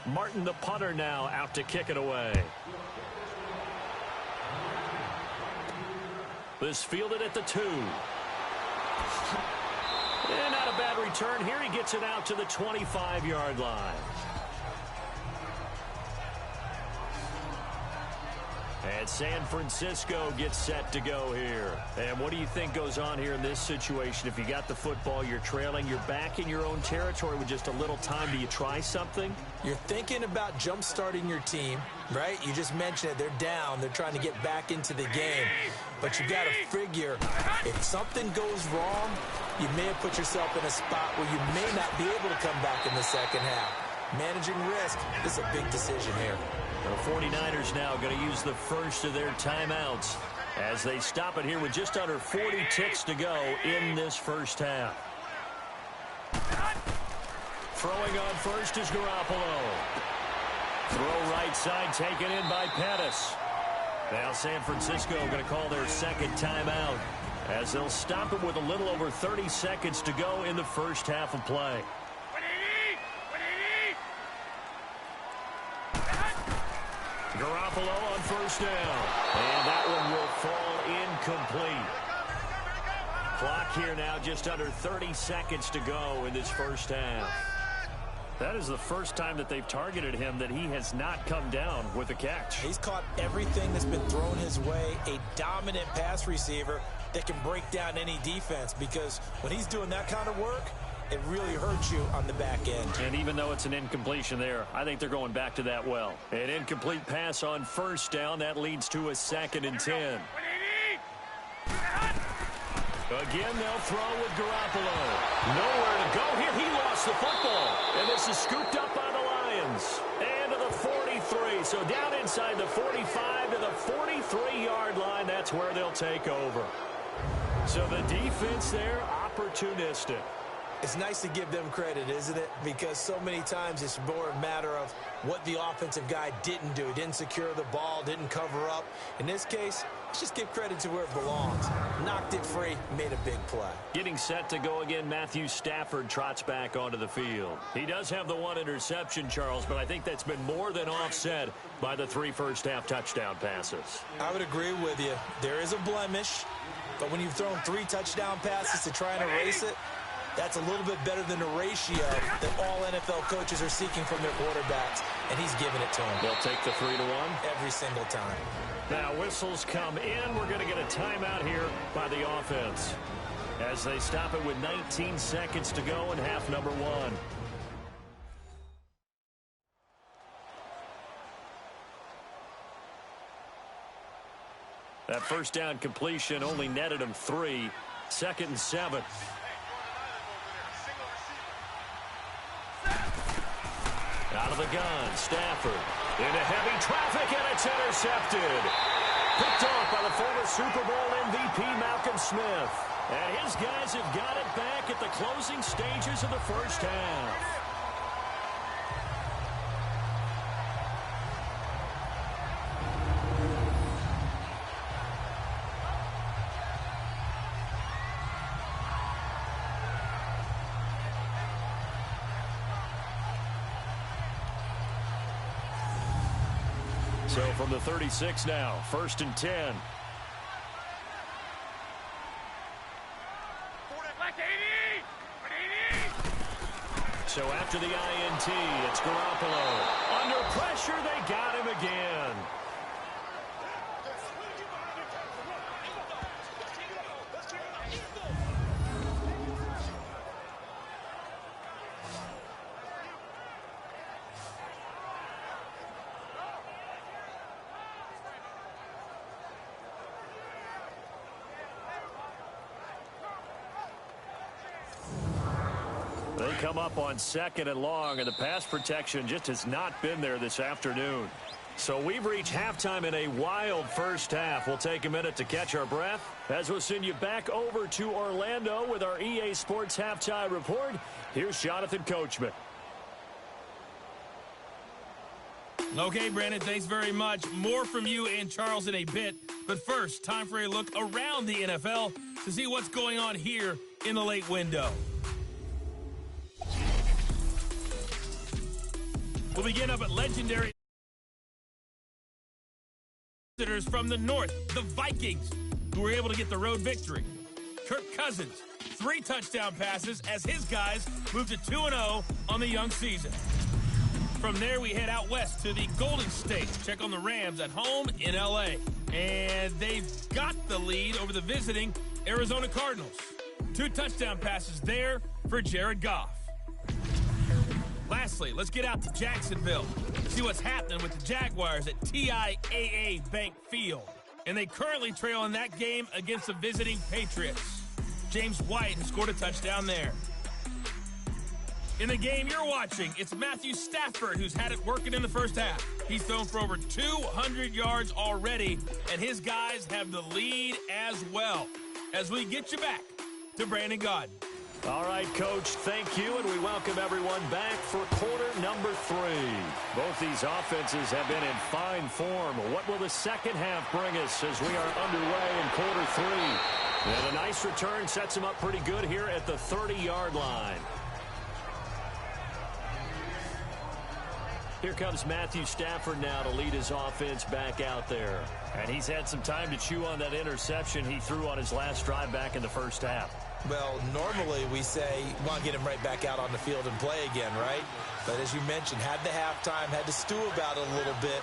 Martin, the punter, now out to kick it away. This fielded at the 2. And not a bad return here. He gets it out to the 25-yard line. And San Francisco gets set to go here. And what do you think goes on here in this situation? If you got the football, you're trailing, you're back in your own territory with just a little time. Do you try something? You're thinking about jump-starting your team, right? You just mentioned it. They're down. They're trying to get back into the game. But you got to figure, if something goes wrong, you may have put yourself in a spot where you may not be able to come back in the second half. Managing risk is a big decision here. The 49ers now going to use the first of their timeouts as they stop it here with just under 40 ticks to go in this first half. Throwing on first is Garoppolo. Throw right side taken in by Pettis. Now San Francisco going to call their second timeout as they'll stop it with a little over 30 seconds to go in the first half of play. Garoppolo on first down. And that one will fall incomplete. Clock here now just under 30 seconds to go in this first half. That is the first time that they've targeted him that he has not come down with a catch. He's caught everything that's been thrown his way. A dominant pass receiver that can break down any defense, because when he's doing that kind of work, it really hurts you on the back end. And even though it's an incompletion there, I think they're going back to that well. An incomplete pass on first down. That leads to a 2nd and 10. Again, they'll throw with Garoppolo. Nowhere to go here. He lost the football. And this is scooped up by the Lions. And to the 43. So down inside the 45 to the 43-yard line. That's where they'll take over. So the defense there, opportunistic. It's nice to give them credit, isn't it? Because so many times it's more a matter of what the offensive guy didn't do. Didn't secure the ball, didn't cover up. In this case, let's just give credit to where it belongs. Knocked it free, made a big play. Getting set to go again, Matthew Stafford trots back onto the field. He does have the one interception, Charles, but I think that's been more than offset by the 3 first-half touchdown passes. I would agree with you. There is a blemish, but when you've thrown 3 touchdown passes to try and erase it, that's a little bit better than the ratio that all NFL coaches are seeking from their quarterbacks, and he's giving it to them. They'll take the 3-1 every single time. Now whistles come in. We're going to get a timeout here by the offense as they stop it with 19 seconds to go in half number 1. That first down completion only netted him 3. 2nd and 7. Out of the gun, Stafford into heavy traffic, and it's intercepted. Picked off by the former Super Bowl MVP Malcolm Smith. And his guys have got it back at the closing stages of the first half. So from the 36 now, 1st and 10. So after the INT, it's Garoppolo. Under pressure, they got him again. They come up on 2nd and long, and the pass protection just has not been there this afternoon. So we've reached halftime in a wild first half. We'll take a minute to catch our breath as we'll send you back over to Orlando with our EA Sports Halftime Report. Here's Jonathan Coachman. Okay, Brandon, thanks very much. More from you and Charles in a bit. But first, time for a look around the NFL to see what's going on here in the late window. We'll begin up at legendary visitors from the north, the Vikings, who were able to get the road victory. Kirk Cousins, 3 touchdown passes as his guys move to 2-0 on the young season. From there, we head out west to the Golden State. Check on the Rams at home in L.A. And they've got the lead over the visiting Arizona Cardinals. 2 touchdown passes there for Jared Goff. Lastly, let's get out to Jacksonville. See what's happening with the Jaguars at TIAA Bank Field. And they currently trail in that game against the visiting Patriots. James White has scored a touchdown there. In the game you're watching, it's Matthew Stafford who's had it working in the first half. He's thrown for over 200 yards already, and his guys have the lead as well. As we get you back to Brandon Gaudin. All right, Coach, thank you, and we welcome everyone back for quarter number 3. Both these offenses have been in fine form. What will the second half bring us as we are underway in quarter 3? And a nice return sets them up pretty good here at the 30-yard line. Here comes Matthew Stafford now to lead his offense back out there. And he's had some time to chew on that interception he threw on his last drive back in the first half. Well, normally we say, want to get him right back out on the field and play again, right? But as you mentioned, had the halftime, had to stew about it a little bit.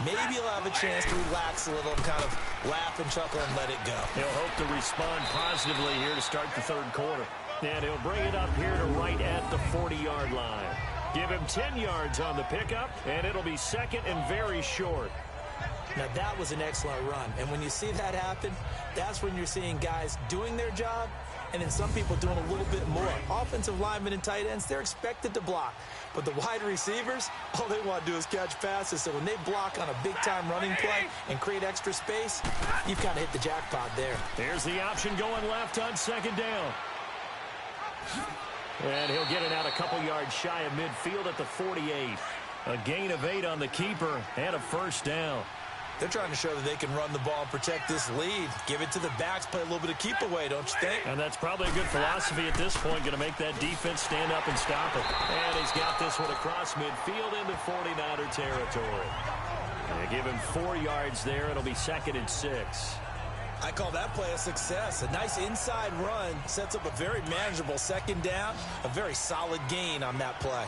Maybe he'll have a chance to relax a little and kind of laugh and chuckle and let it go. He'll hope to respond positively here to start the third quarter. And he'll bring it up here to right at the 40-yard line. Give him 10 yards on the pickup, and it'll be second and very short. Now, that was an excellent run. And when you see that happen, that's when you're seeing guys doing their job and then some people doing a little bit more. Offensive linemen and tight ends, they're expected to block. But the wide receivers, all they want to do is catch passes. So when they block on a big-time running play and create extra space, you've kind of hit the jackpot there. Here's the option going left on second down. And he'll get it out a couple yards shy of midfield at the 48. A gain of 8 on the keeper and a first down. They're trying to show that they can run the ball and protect this lead. Give it to the backs, play a little bit of keep away, don't you think? And that's probably a good philosophy at this point, going to make that defense stand up and stop it. And he's got this one across midfield into 49er territory. And they give him 4 yards there. It'll be second and 6. I call that play a success. A nice inside run sets up a very manageable second down. A very solid gain on that play.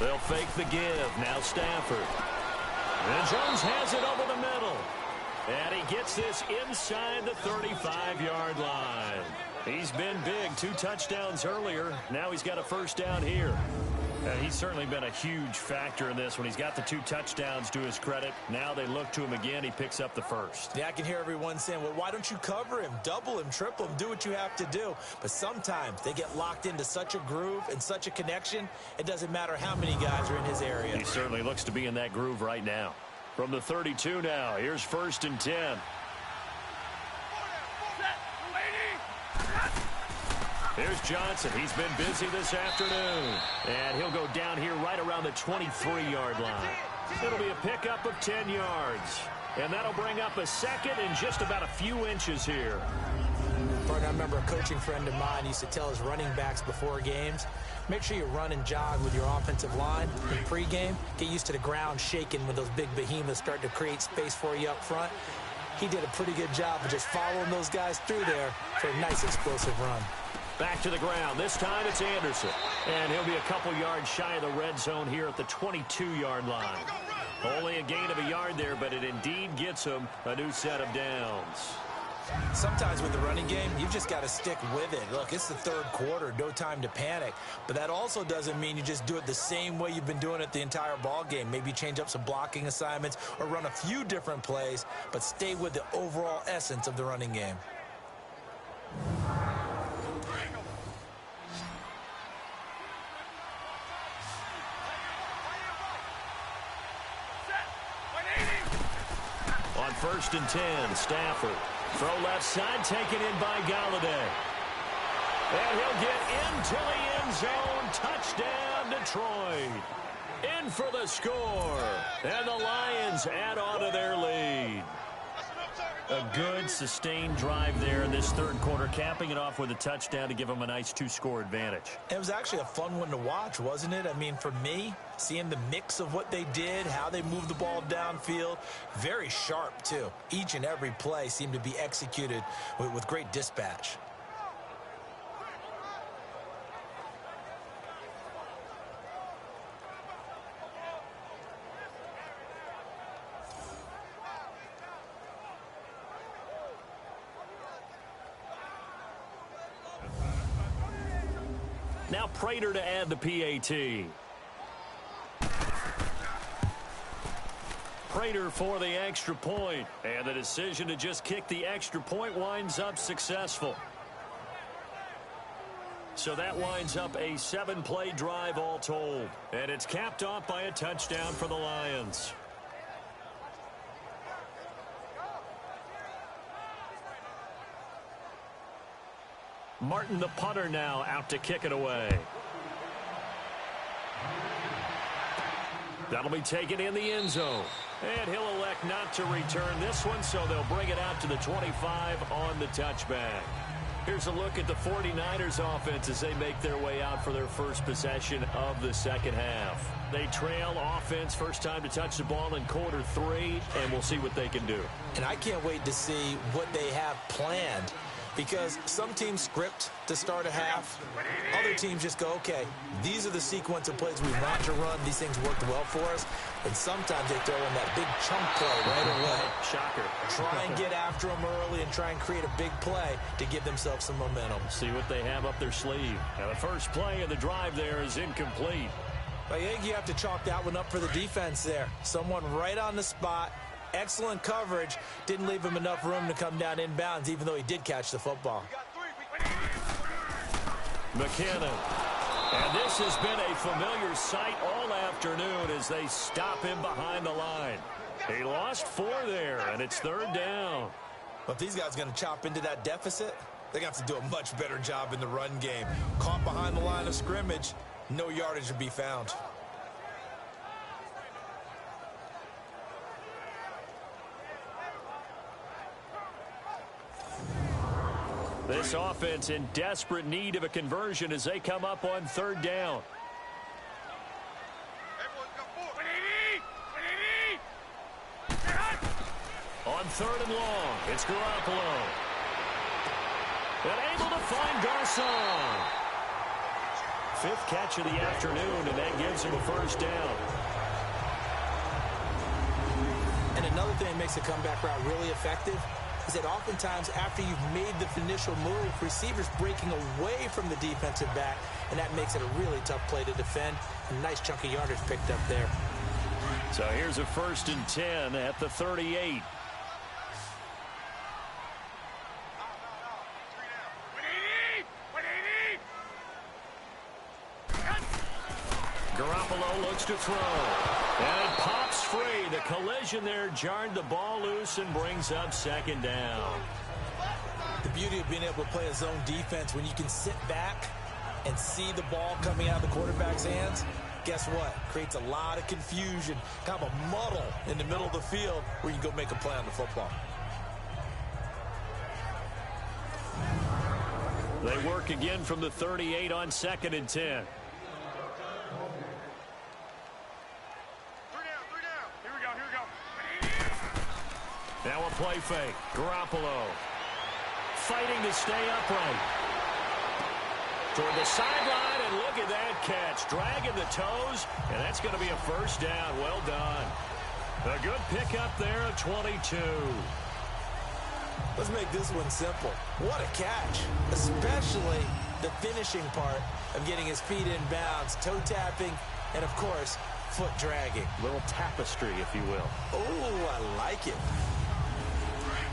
They'll fake the give. Now Stafford. And Jones has it over the middle. And he gets this inside the 35-yard line. He's been big. 2 touchdowns earlier. Now he's got a first down here. He's certainly been a huge factor in this when he's got the 2 touchdowns to his credit. Now they look to him again. He picks up the first. Yeah, I can hear everyone saying, well, why don't you cover him, double him, triple him, do what you have to do. But sometimes they get locked into such a groove and such a connection, it doesn't matter how many guys are in his area. He certainly looks to be in that groove right now. From the 32 now, here's first and 10. Here's Johnson. He's been busy this afternoon. And he'll go down here right around the 23-yard line. It'll be a pickup of 10 yards. And that'll bring up a second and just about a few inches here. Bart, I remember a coaching friend of mine used to tell his running backs before games, make sure you run and jog with your offensive line in pregame. Get used to the ground shaking when those big behemoths start to create space for you up front. He did a pretty good job of just following those guys through there for a nice explosive run. Back to the ground. This time it's Anderson. And he'll be a couple yards shy of the red zone here at the 22-yard line. Only a gain of a yard there, but it indeed gets him a new set of downs. Sometimes with the running game, you've just got to stick with it. Look, it's the third quarter, no time to panic. But that also doesn't mean you just do it the same way you've been doing it the entire ball game. Maybe change up some blocking assignments or run a few different plays, but stay with the overall essence of the running game. On first and 10, Stafford. Throw left side, taken in by Galladay. And he'll get into the end zone. Touchdown, Detroit. In for the score. And the Lions add on to their lead. A good, sustained drive there in this third quarter, capping it off with a touchdown to give them a nice 2-score advantage. It was actually a fun one to watch, wasn't it? I mean, for me, seeing the mix of what they did, how they moved the ball downfield, very sharp, too. Each and every play seemed to be executed with great dispatch. Now Prater to add the PAT. Prater for the extra point. And the decision to just kick the extra point winds up successful. So that winds up a 7-play drive all told. And it's capped off by a touchdown for the Lions. Martin, the punter, now out to kick it away. That'll be taken in the end zone. And he'll elect not to return this one, so they'll bring it out to the 25 on the touchback. Here's a look at the 49ers offense as they make their way out for their first possession of the second half. They trail offense, first time to touch the ball in quarter 3, and we'll see what they can do. And I can't wait to see what they have planned. Because some teams script to start a half. Other teams just go, okay, these are the sequence of plays we want to run. These things worked well for us. And sometimes they throw in that big chunk play right away. Shocker. Try and get after them early and try and create a big play to give themselves some momentum. See what they have up their sleeve. Now the first play of the drive there is incomplete. I think you have to chalk that one up for the defense there. Someone right on the spot. Excellent coverage. Didn't leave him enough room to come down inbounds, even though he did catch the football. McKinnon. And this has been a familiar sight all afternoon as they stop him behind the line. He lost 4 there, and it's third down. But if these guys are going to chop into that deficit, they're going to have to do a much better job in the run game. Caught behind the line of scrimmage, no yardage to be found. This offense in desperate need of a conversion as they come up on third down. On third and long, it's Garoppolo. And able to find Garcon. 5th catch of the afternoon, and that gives him a first down. And another thing that makes a comeback route really effective is that oftentimes after you've made the initial move, receivers breaking away from the defensive back, and that makes it a really tough play to defend. A nice chunk of yardage picked up there. So here's a 1st and 10 at the 38. Garoppolo looks to throw. And it pops free. The collision there jarred the ball loose and brings up second down. The beauty of being able to play a zone defense when you can sit back and see the ball coming out of the quarterback's hands, guess what? Creates a lot of confusion, kind of a muddle in the middle of the field where you can go make a play on the football. They work again from the 38 on 2nd and 10. Now a play fake. Garoppolo fighting to stay upright. Toward the sideline, and look at that catch. Dragging the toes, and that's going to be a first down. Well done. A good pickup there at 22. Let's make this one simple. What a catch, especially the finishing part of getting his feet in bounds, toe tapping, and of course, foot dragging. Little tapestry, if you will. Oh, I like it.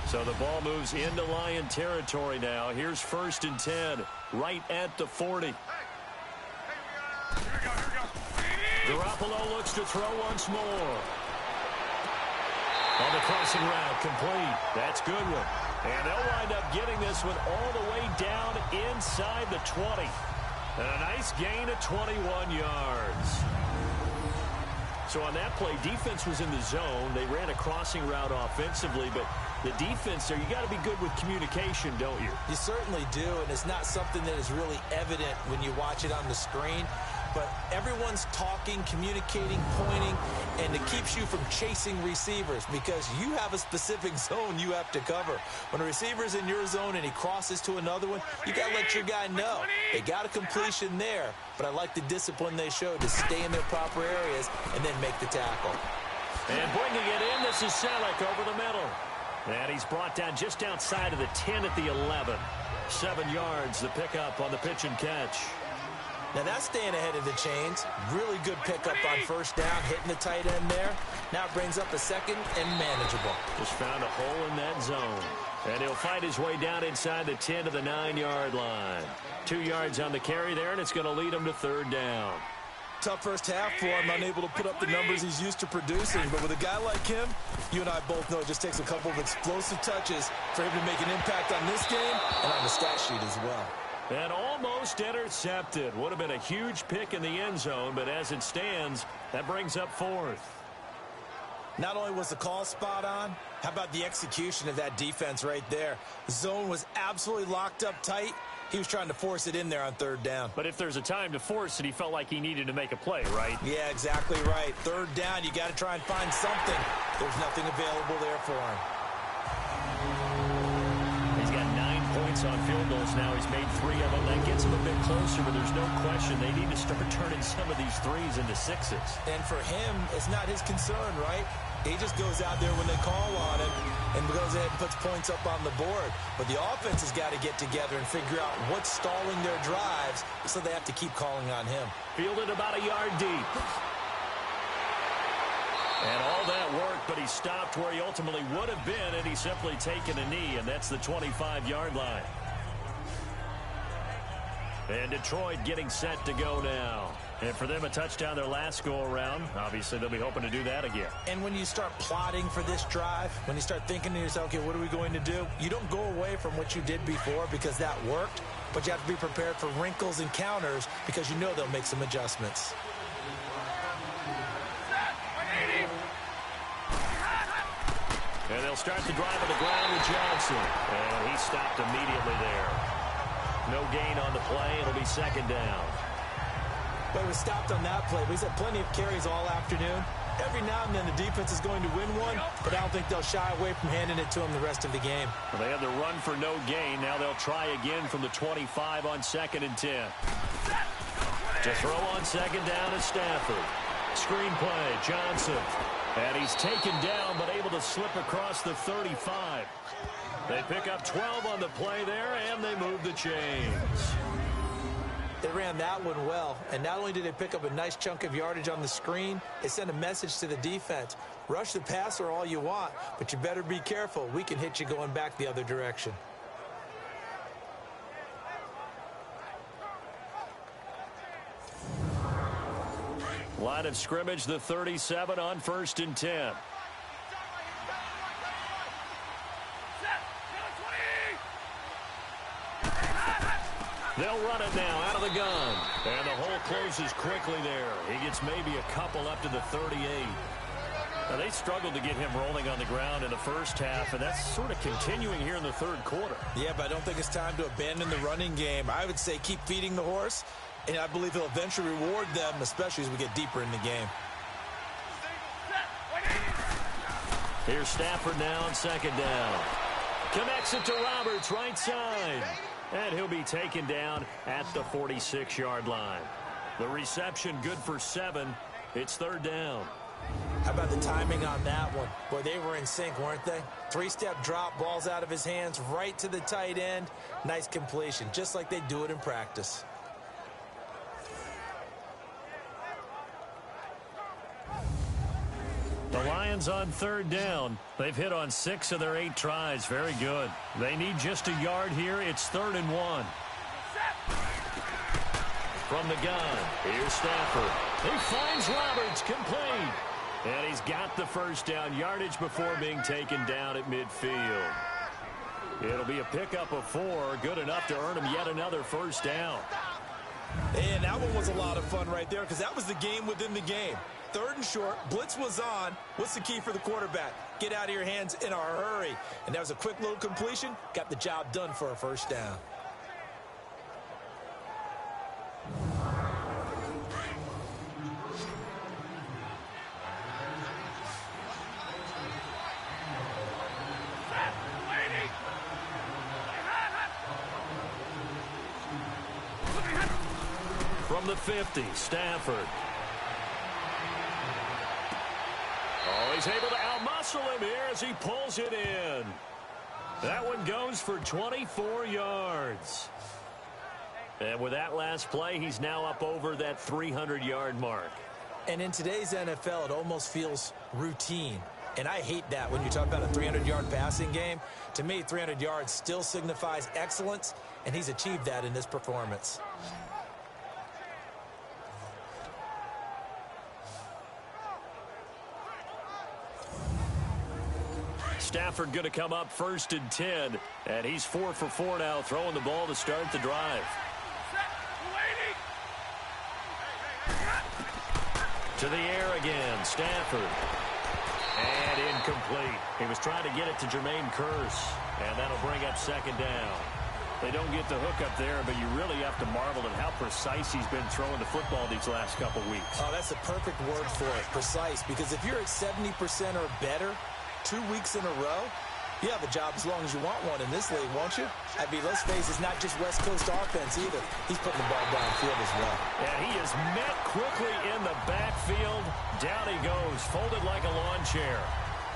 So the ball moves into Lion territory now. Here's 1st and 10, right at the 40. Garoppolo looks to throw once more. On the crossing route, complete. That's Goodwin. And they'll wind up getting this one all the way down inside the 20. And a nice gain of 21 yards. So on that play, defense was in the zone. They ran a crossing route offensively, but the defense there, you got to be good with communication, don't you? You certainly do, and it's not something that is really evident when you watch it on the screen. But everyone's talking, communicating, pointing, and it keeps you from chasing receivers because you have a specific zone you have to cover. When a receiver's in your zone and he crosses to another one, you got to let your guy know. They got a completion there, but I like the discipline they showed to stay in their proper areas and then make the tackle. And bringing it in, this is Selleck over the middle. And he's brought down just outside of the 10 at the 11. 7 yards, the pickup on the pitch and catch. Now that's staying ahead of the chains. Really good pickup on first down, hitting the tight end there. Now it brings up a second and manageable. Just found a hole in that zone. And he'll fight his way down inside the 10 to the 9-yard line. 2 yards on the carry there, and it's going to lead him to third down. Tough first half for him, unable to put up the numbers he's used to producing. But with a guy like him, you and I both know it just takes a couple of explosive touches for him to make an impact on this game and on the stat sheet as well. And almost intercepted. Would have been a huge pick in the end zone, but as it stands, that brings up fourth. Not only was the call spot on, how about the execution of that defense right there? The zone was absolutely locked up tight. He was trying to force it in there on third down. But if there's a time to force it, he felt like he needed to make a play, right? Yeah, exactly right. Third down, you got to try and find something. There's nothing available there for him. He's got 9 points on field goals now. He's made 3 of them. That gets him a bit closer, but there's no question they need to start turning some of these threes into sixes. And for him, it's not his concern, right? He just goes out there when they call on him and goes ahead and puts points up on the board. But the offense has got to get together and figure out what's stalling their drives, so they have to keep calling on him. Fielded about a yard deep. And all that worked, but he stopped where he ultimately would have been, and he's simply taken a knee, and that's the 25-yard line. And Detroit getting set to go now. And for them, a touchdown their last go-around. Obviously, they'll be hoping to do that again. And when you start plotting for this drive, when you start thinking to yourself, okay, what are we going to do? You don't go away from what you did before because that worked, but you have to be prepared for wrinkles and counters because you know they'll make some adjustments. And they'll start the drive on the ground with Johnson. And he stopped immediately there. No gain on the play. It'll be second down. But he was stopped on that play. But he's had plenty of carries all afternoon. Every now and then the defense is going to win one, but I don't think they'll shy away from handing it to him the rest of the game. Well, they had the run for no gain. Now they'll try again from the 25 on 2nd and 10. To throw on second down is Stafford. Screen play, Johnson. And he's taken down, but able to slip across the 35. They pick up 12 on the play there, and they move the chains. They ran that one well, and not only did they pick up a nice chunk of yardage on the screen, they sent a message to the defense. Rush the passer all you want, but you better be careful. We can hit you going back the other direction. Line of scrimmage, the 37 on 1st and 10. They'll run it now out of the gun. And the hole closes quickly there. He gets maybe a couple up to the 38. Now, they struggled to get him rolling on the ground in the first half, and that's sort of continuing here in the third quarter. Yeah, but I don't think it's time to abandon the running game. I would say keep feeding the horse, and I believe he'll eventually reward them, especially as we get deeper in the game. Here's Stafford now on second down. Connects it to Roberts, right side. And he'll be taken down at the 46-yard line. The reception good for 7. It's third down. How about the timing on that one? Boy, they were in sync, weren't they? 3-step drop, balls out of his hands, right to the tight end. Nice completion, just like they do it in practice. The Lions on third down. They've hit on 6 of their 8 tries. Very good. They need just a yard here. It's 3rd and 1. From the gun, here's Stafford. He finds Roberts, complete. And he's got the first down yardage before being taken down at midfield. It'll be a pickup of 4, good enough to earn him yet another first down. And that one was a lot of fun right there because that was the game within the game. 3rd and short. Blitz was on. What's the key for the quarterback? Get out of your hands in a hurry. And that was a quick little completion. Got the job done for a 1st down. From the 50, Stafford. Oh, he's able to outmuscle him here as he pulls it in. That one goes for 24 yards. And with that last play, he's now up over that 300-yard mark. And in today's NFL, it almost feels routine. And I hate that when you talk about a 300-yard passing game. To me, 300 yards still signifies excellence, and he's achieved that in this performance. Stafford going to come up 1st and 10, and he's 4 for 4 now, throwing the ball to start the drive. To the air again, Stafford. And incomplete. He was trying to get it to Jermaine Kearse, and that'll bring up 2nd down. They don't get the hook up there, but you really have to marvel at how precise he's been throwing the football these last couple weeks. Oh, that's the perfect word for it, precise, because if you're at 70% or better 2 weeks in a row, you have a job as long as you want one in this league, won't you? I mean, let's face it, it's not just West Coast offense either. He's putting the ball downfield as well. And he is met quickly in the backfield. Down he goes, folded like a lawn chair.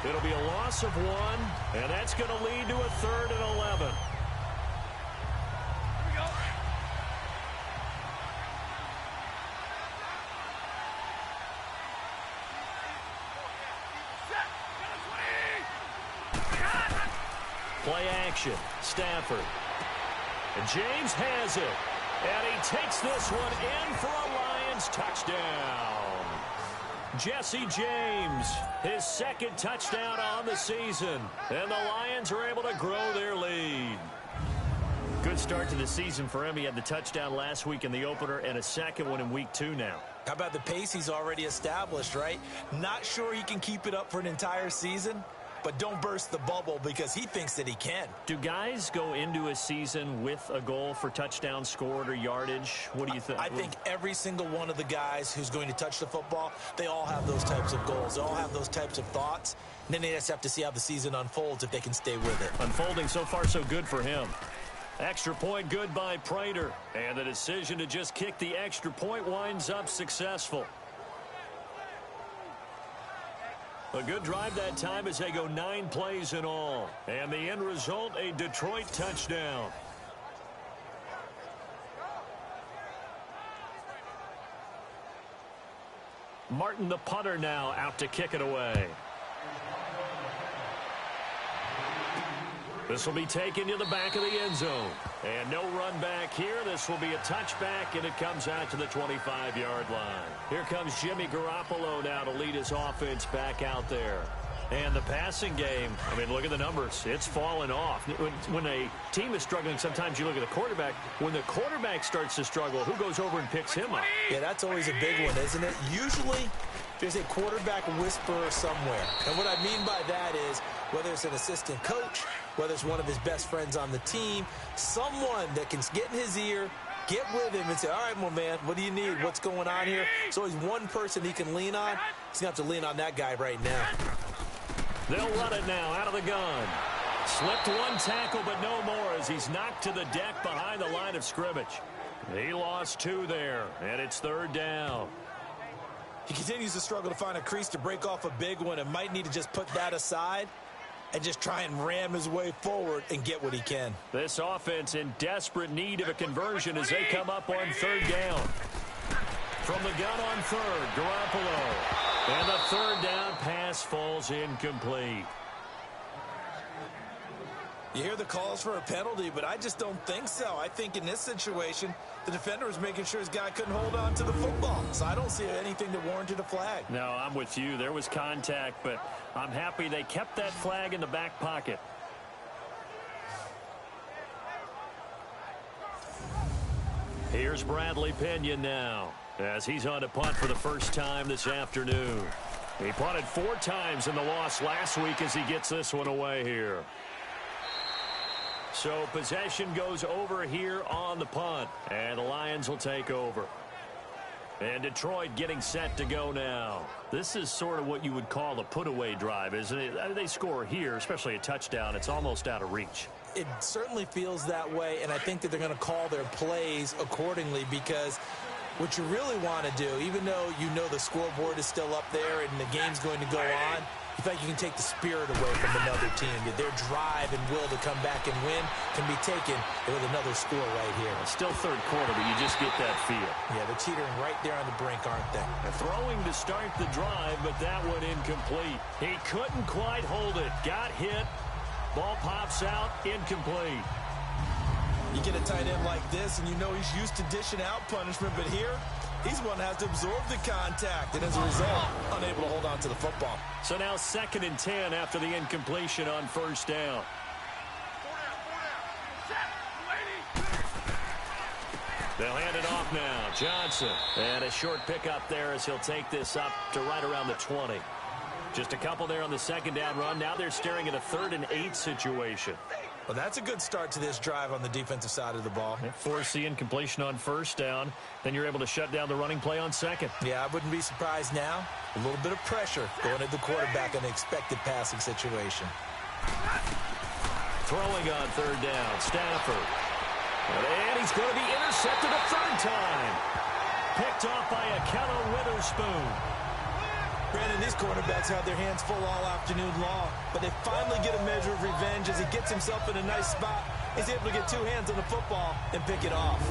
It'll be a loss of 1, and that's going to lead to a 3rd and 11. Play action, Stafford. And James has it. And he takes this one in for a Lions touchdown. Jesse James, his 2nd touchdown on the season. And the Lions are able to grow their lead. Good start to the season for him. He had the touchdown last week in the opener and a 2nd one in week 2 now. How about the pace he's already established, right? Not sure he can keep it up for an entire season, but don't burst the bubble because he thinks that he can. Do guys go into a season with a goal for touchdown scored or yardage? What do you think? I think every single one of the guys who's going to touch the football, they all have those types of goals. They all have those types of thoughts. And then they just have to see how the season unfolds if they can stay with it. Unfolding so far so good for him. Extra point good by Prater. And the decision to just kick the extra point winds up successful. A good drive that time as they go 9 plays in all. And the end result, a Detroit touchdown. Martin, the punter, now out to kick it away. This will be taken to the back of the end zone. And no run back here. This will be a touchback, and it comes out to the 25-yard line. Here comes Jimmy Garoppolo now to lead his offense back out there. And the passing game, I mean, look at the numbers. It's fallen off. When a team is struggling, sometimes you look at the quarterback. When the quarterback starts to struggle, who goes over and picks him up? Yeah, that's always a big one, isn't it? Usually, there's a quarterback whisperer somewhere. And what I mean by that is, whether it's an assistant coach, whether it's one of his best friends on the team, someone that can get in his ear, get with him and say, all right, my man, what do you need? What's going on here? So he's one person he can lean on. He's going to have to lean on that guy right now. They'll run it now out of the gun. Slipped one tackle, but no more as he's knocked to the deck behind the line of scrimmage. He lost 2 there, and it's 3rd down. He continues to struggle to find a crease to break off a big one and might need to just put that aside and just try and ram his way forward and get what he can. This offense in desperate need of a conversion as they come up on 3rd down. From the gun on 3rd, Garoppolo. And the 3rd down pass falls incomplete. You hear the calls for a penalty, but I just don't think so. I think in this situation, the defender was making sure his guy couldn't hold on to the football. So I don't see anything that warranted a flag. No, I'm with you. There was contact, but I'm happy they kept that flag in the back pocket. Here's Bradley Pinion now. as he's on to punt for the first time this afternoon. He punted 4 times in the loss last week as he gets this one away here. So possession goes over here on the punt, and the Lions will take over. And Detroit getting set to go now. This is sort of what you would call a put-away drive, isn't it? They score here, especially a touchdown. It's almost out of reach. It certainly feels that way, and I think that they're going to call their plays accordingly, because what you really want to do, even though you know the scoreboard is still up there and the game's going to go on, you think you can take the spirit away from another team. Their drive and will to come back and win can be taken with another score right here. It's still third quarter, but you just get that feel. Yeah, they're teetering right there on the brink, aren't they? They're throwing to start the drive, but that one incomplete. He couldn't quite hold it. Got hit. Ball pops out, incomplete. You get a tight end like this, and you know he's used to dishing out punishment, but here, he's one that has to absorb the contact, and as a result, unable to hold on to the football. So now 2nd and 10 after the incompletion on first down. They'll hand it off now. Johnson. And a short pickup there as he'll take this up to right around the 20. Just a couple there on the 2nd down run. Now they're staring at a 3rd and 8 situation. Well, that's a good start to this drive on the defensive side of the ball. Force the incompletion on first down. Then you're able to shut down the running play on 2nd. Yeah, I wouldn't be surprised now. A little bit of pressure going at the quarterback in the expected passing situation. Throwing on 3rd down. Stafford. And he's going to be intercepted a 3rd time. Picked off by Akello Witherspoon. Brandon, these quarterbacks have their hands full all afternoon long, but they finally get a measure of revenge as he gets himself in a nice spot. He's able to get 2 hands on the football and pick it off.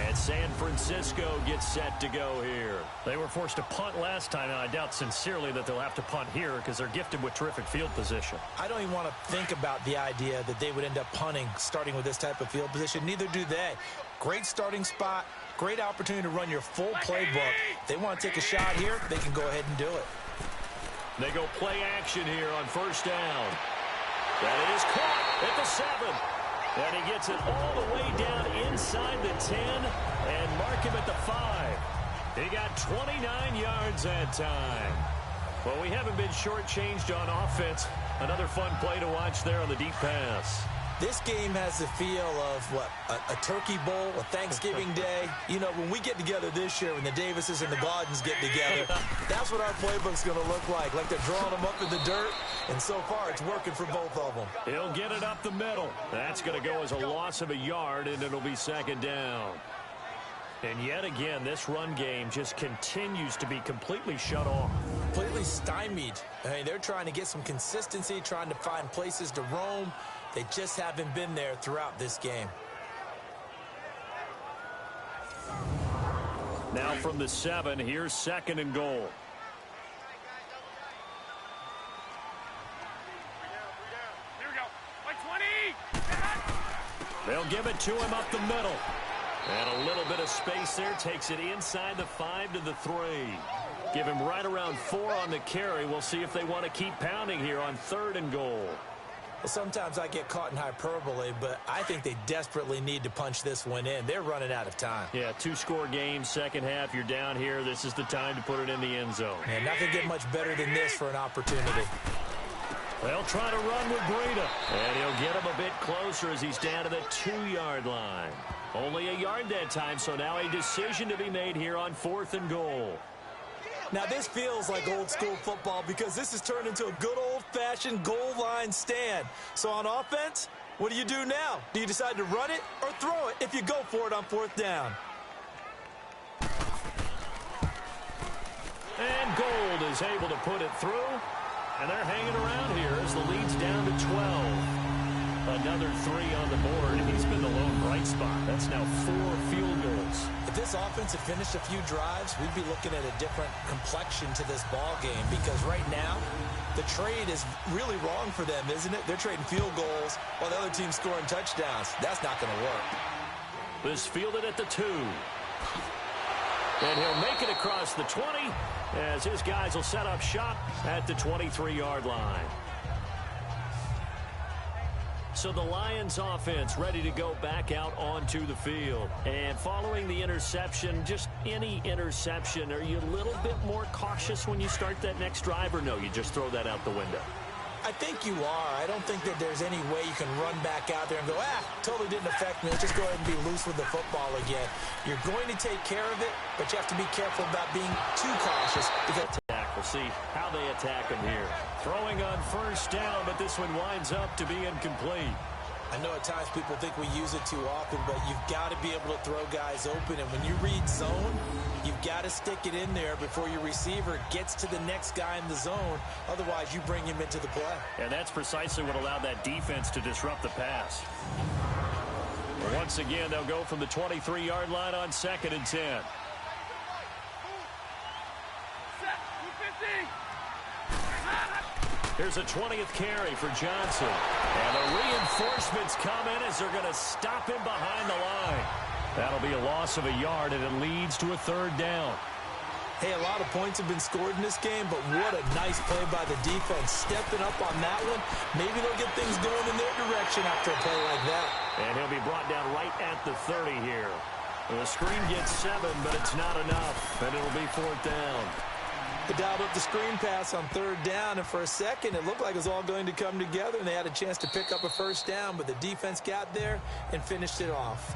And San Francisco gets set to go here. They were forced to punt last time, and I doubt sincerely that they'll have to punt here because they're gifted with terrific field position. I don't even want to think about the idea that they would end up punting starting with this type of field position. Neither do they. Great starting spot, great opportunity to run your full playbook. If they want to take a shot here, they can go ahead and do it. They go play action here on first down. That is caught at the 7. And he gets it all the way down inside the 10 and mark him at the 5. He got 29 yards that time. Well, we haven't been shortchanged on offense. Another fun play to watch there on the deep pass. This game has the feel of, what, a turkey bowl, a Thanksgiving day. You know, when we get together this year, when the Davises and the Gordons get together, that's what our playbook's going to look like. Like they're drawing them up in the dirt, and so far it's working for both of them. He'll get it up the middle. That's going to go as a loss of a yard, and it'll be 2nd down. And yet again, this run game just continues to be completely shut off. Completely stymied. I mean, they're trying to get some consistency, trying to find places to roam. They just haven't been there throughout this game. Now from the 7, here's 2nd and goal. Here we go. Like 20. They'll give it to him up the middle. And a little bit of space there. Takes it inside the 5 to the 3. Give him right around 4 on the carry. We'll see if they want to keep pounding here on 3rd and goal. Well, sometimes I get caught in hyperbole, but I think they desperately need to punch this one in. They're running out of time. Yeah, 2-score game, 2nd half. You're down here. This is the time to put it in the end zone. And nothing get much better than this for an opportunity. They'll try to run with Breida. And he'll get him a bit closer as he's down to the 2-yard line. Only a yard that time, so now a decision to be made here on 4th and goal. Now, this feels like old-school football because this has turned into a good old-fashioned goal line stand. So on offense, what do you do now? Do you decide to run it or throw it if you go for it on 4th down? And Gold is able to put it through. And they're hanging around here as the lead's down to 12. Another 3 on the board. He's been the lone bright spot. That's now 4 field goals. If this offense had finished a few drives, we'd be looking at a different complexion to this ball game because right now, the trade is really wrong for them, isn't it? They're trading field goals while the other team's scoring touchdowns. That's not going to work. This fielded at the 2. And he'll make it across the 20 as his guys will set up shop at the 23-yard line. So the Lions offense ready to go back out onto the field. And following the interception, just any interception, are you a little bit more cautious when you start that next drive, or no, you just throw that out the window? I think you are. I don't think that there's any way you can run back out there and go, totally didn't affect me. Let's just go ahead and be loose with the football again. You're going to take care of it, but you have to be careful about being too cautious. We'll see how they attack him here. Throwing on first down, but this one winds up to be incomplete. I know at times people think we use it too often, but you've got to be able to throw guys open. And when you read zone, you've got to stick it in there before your receiver gets to the next guy in the zone. Otherwise, you bring him into the play. And that's precisely what allowed that defense to disrupt the pass. Once again, they'll go from the 23-yard line on 2nd and 10. Here's a 20th carry for Johnson. And the reinforcements come in as they're going to stop him behind the line. That'll be a loss of a yard, and it leads to a 3rd down. Hey, a lot of points have been scored in this game, but what a nice play by the defense. Stepping up on that one, maybe they'll get things going in their direction after a play like that. And he'll be brought down right at the 30 here. The screen gets 7, but it's not enough, and it'll be 4th down. They dialed up the screen pass on 3rd down, and for a second, it looked like it was all going to come together, and they had a chance to pick up a 1st down, but the defense got there and finished it off.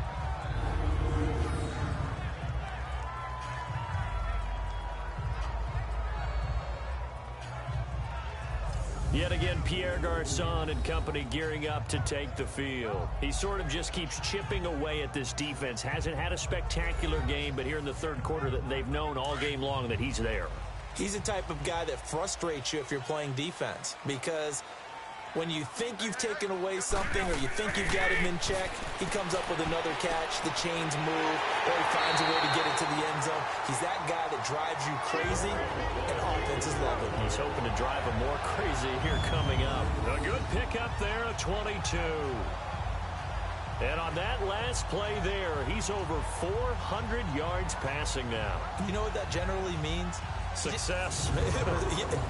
Yet again, Pierre Garçon and company gearing up to take the field. He sort of just keeps chipping away at this defense. Hasn't had a spectacular game, but here in the 3rd quarter, that they've known all game long that he's there. He's the type of guy that frustrates you if you're playing defense, because when you think you've taken away something or you think you've got him in check, he comes up with another catch, the chains move, or he finds a way to get it to the end zone. He's that guy that drives you crazy, and offenses love him. He's hoping to drive him more crazy here coming up. A good pickup there at 22. And on that last play there, he's over 400 yards passing now. You know what that generally means? Success.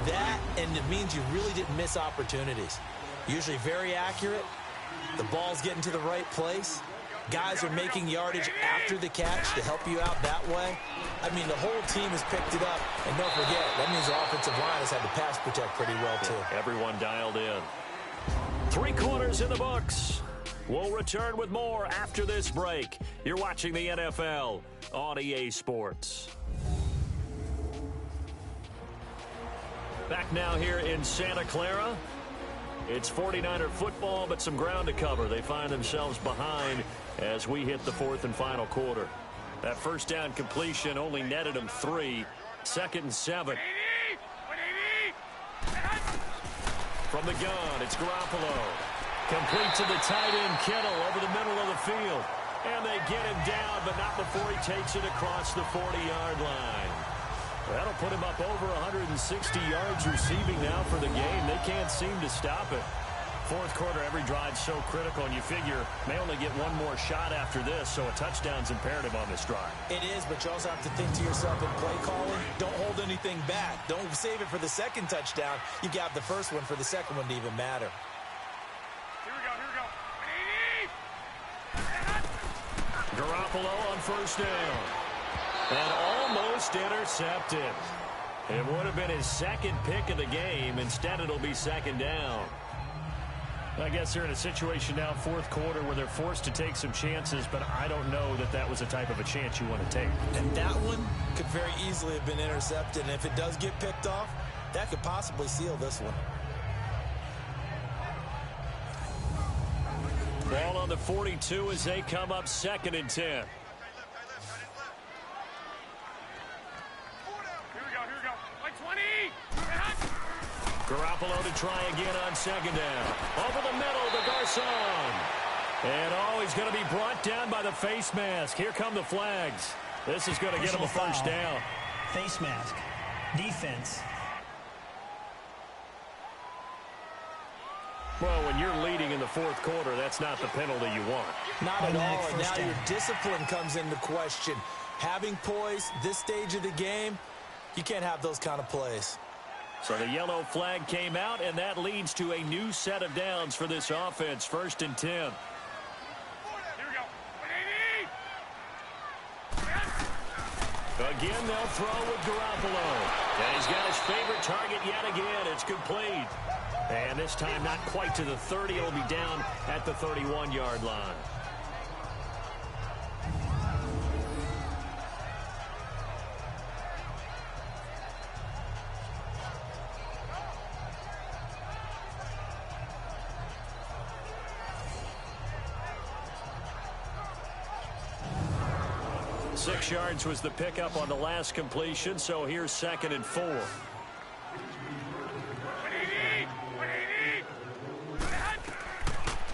That, and it means you really didn't miss opportunities. Usually very accurate. The ball's getting to the right place. Guys are making yardage after the catch to help you out that way. I mean, the whole team has picked it up. And don't forget, that means the offensive line has had to pass protect pretty well, too. Everyone dialed in. 3 quarters in the books. We'll return with more after this break. You're watching the NFL on EA Sports. Back now here in Santa Clara. It's 49er football, but some ground to cover. They find themselves behind as we hit the 4th and final quarter. That first down completion only netted them 3. 2nd and 7. From the gun, it's Garoppolo. Complete to the tight end, Kittle, over the middle of the field. And they get him down, but not before he takes it across the 40-yard line. That'll put him up over 160 yards receiving now for the game. They can't seem to stop it. 4th quarter, every drive's so critical, and you figure may only get one more shot after this, so a touchdown's imperative on this drive. It is, but you also have to think to yourself in play calling, don't hold anything back. Don't save it for the 2nd touchdown. You got the first one for the 2nd one to even matter. Here we go. Garoppolo on first down. And almost intercepted. It would have been his 2nd pick of the game. Instead, it'll be 2nd down. I guess they're in a situation now, 4th quarter, where they're forced to take some chances, but I don't know that that was the type of a chance you want to take. And that one could very easily have been intercepted. And if it does get picked off, that could possibly seal this one. Ball on the 42 as they come up 2nd and 10. Garoppolo to try again on 2nd down. Over the middle to Garçon. And he's going to be brought down by the face mask. Here come the flags. This is going to get him a first down. Face mask. Defense. Well, when you're leading in the 4th quarter, that's not the penalty you want. Not at all. And now your discipline comes into question. Having poise, this stage of the game, You can't have those kind of plays. So the yellow flag came out, and that leads to a new set of downs for this offense. 1st and 10. Here we go. 180. Again, they'll throw with Garoppolo. And he's got his favorite target yet again. It's complete. And this time not quite to the 30. It'll be down at the 31-yard line. Six yards was the pickup on the last completion, so here's 2nd and 4. 180. 180.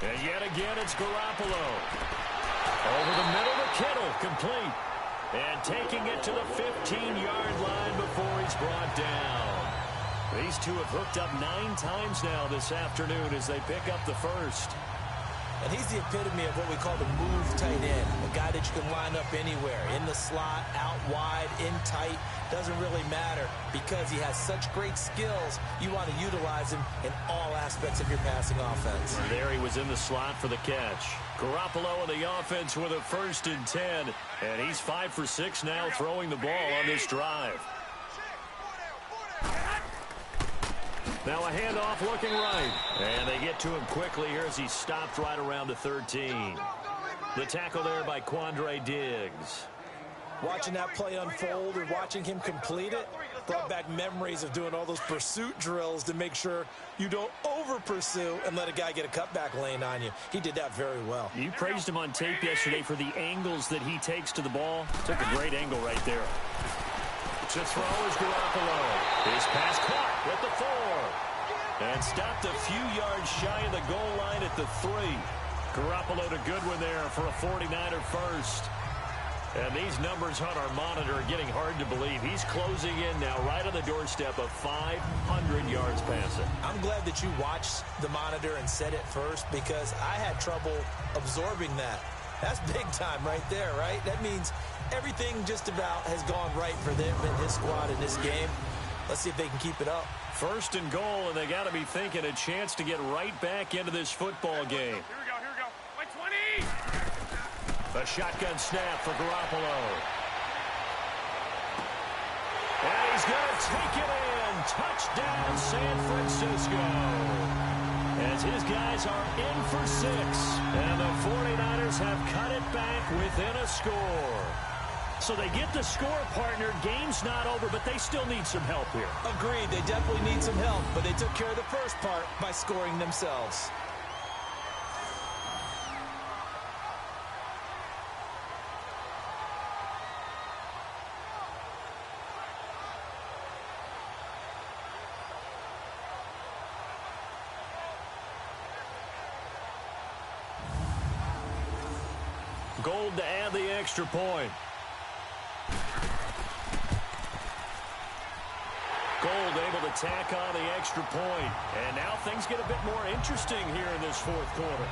And yet again, it's Garoppolo. Over the middle to Kittle, complete. And taking it to the 15-yard line before he's brought down. These two have hooked up 9 times now this afternoon as they pick up the first. And he's the epitome of what we call the move tight end, a guy that you can line up anywhere, in the slot, out wide, in tight, doesn't really matter because he has such great skills. You want to utilize him in all aspects of your passing offense. There he was in the slot for the catch. Garoppolo in the offense with a 1st and 10, and he's 5 for 6 now throwing the ball on this drive. Now a handoff looking right. And they get to him quickly here as he stopped right around the 13. The tackle there by Quandre Diggs. Watching that play unfold and watching him complete it brought back memories of doing all those pursuit drills to make sure you don't over-pursue and let a guy get a cutback lane on you. He did that very well. You praised him on tape yesterday for the angles that he takes to the ball. Took a great angle right there. To throw is Garoppolo. His pass caught with the 4. And stopped a few yards shy of the goal line at the 3. Garoppolo to Goodwin there for a 49er first. And these numbers on our monitor are getting hard to believe. He's closing in now right on the doorstep of 500 yards passing. I'm glad that you watched the monitor and said it first because I had trouble absorbing that. That's big time right there, right? That means everything just about has gone right for them and his squad in this game. Let's see if they can keep it up. 1st and goal, and they got to be thinking a chance to get right back into this football game. Here we go. Here we go. 120. A shotgun snap for Garoppolo. And he's going to take it in. Touchdown, San Francisco. As his guys are in for 6. And the 49ers have cut it back within a score. So they get the score, partner. Game's not over, but they still need some help here. Agreed. They definitely need some help, but they took care of the first part by scoring themselves. Gold to add the extra point. Gold able to tack on the extra point. And now things get a bit more interesting here in this 4th quarter.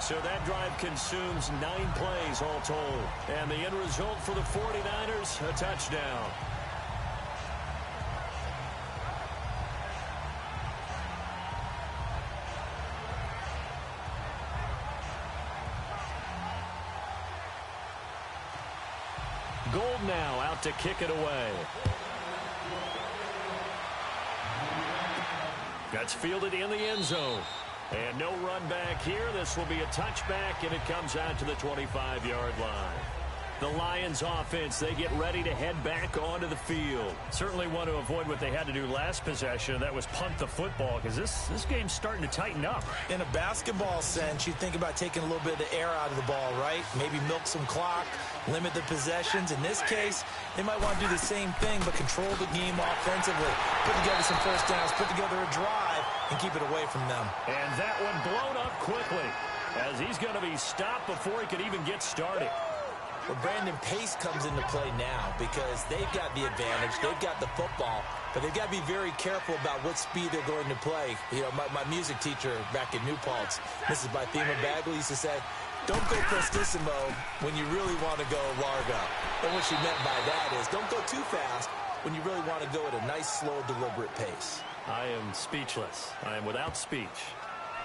So that drive consumes 9 plays all told. And the end result for the 49ers, a touchdown. Gold now out to kick it away. That's fielded in the end zone. And no run back here. This will be a touchback, and it comes out to the 25-yard line. The Lions offense, they get ready to head back onto the field. Certainly want to avoid what they had to do last possession. That was punt the football because this game's starting to tighten up. In a basketball sense, you think about taking a little bit of the air out of the ball, right? Maybe milk some clock, limit the possessions. In this case, they might want to do the same thing but control the game offensively. Put together some first downs, put together a drive, and keep it away from them. And that one blown up quickly as he's going to be stopped before he could even get started. Well, Brandon, pace comes into play now because they've got the advantage. They've got the football, but they've got to be very careful about what speed they're going to play. You know, my music teacher back in New Paltz, Mrs. Bythema Bagley, used to say, Don't go prestissimo when you really want to go largo. And what she meant by that is don't go too fast when you really want to go at a nice, slow, deliberate pace. I am speechless. I am without speech.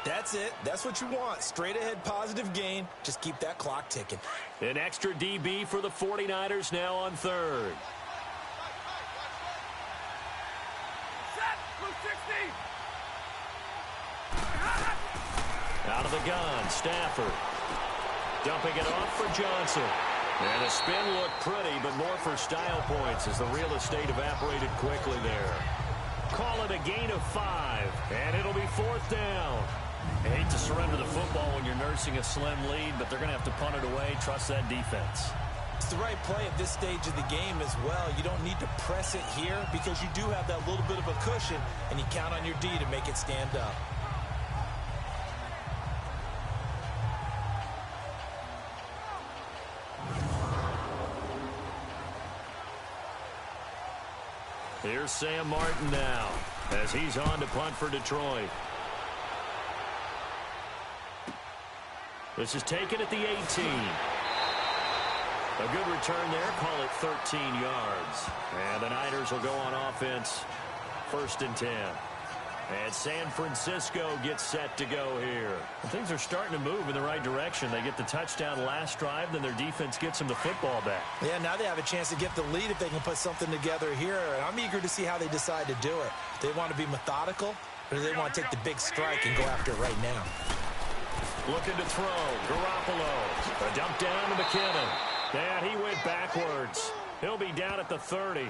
That's it. That's what you want. Straight ahead, positive gain. Just keep that clock ticking. An extra DB for the 49ers now on third. Set. Blue 60. Out of the gun, Stafford. Dumping it off for Johnson. And the spin looked pretty, but more for style points as the real estate evaporated quickly there. Call it a gain of 5, and it'll be 4th down. I hate to surrender the football when you're nursing a slim lead, but they're going to have to punt it away. Trust that defense. It's the right play at this stage of the game as well. You don't need to press it here because you do have that little bit of a cushion, and you count on your D to make it stand up. Here's Sam Martin now as he's on to punt for Detroit. This is taken at the 18. A good return there. Call it 13 yards. And the Niners will go on offense. 1st and 10. And San Francisco gets set to go here. Things are starting to move in the right direction. They get the touchdown last drive, then their defense gets them the football back. Yeah, now they have a chance to get the lead if they can put something together here. And I'm eager to see how they decide to do it. Do they want to be methodical, or do they want to take the big strike and go after it right now? Looking to throw. Garoppolo. A dump down to McKinnon. And he went backwards. He'll be down at the 30.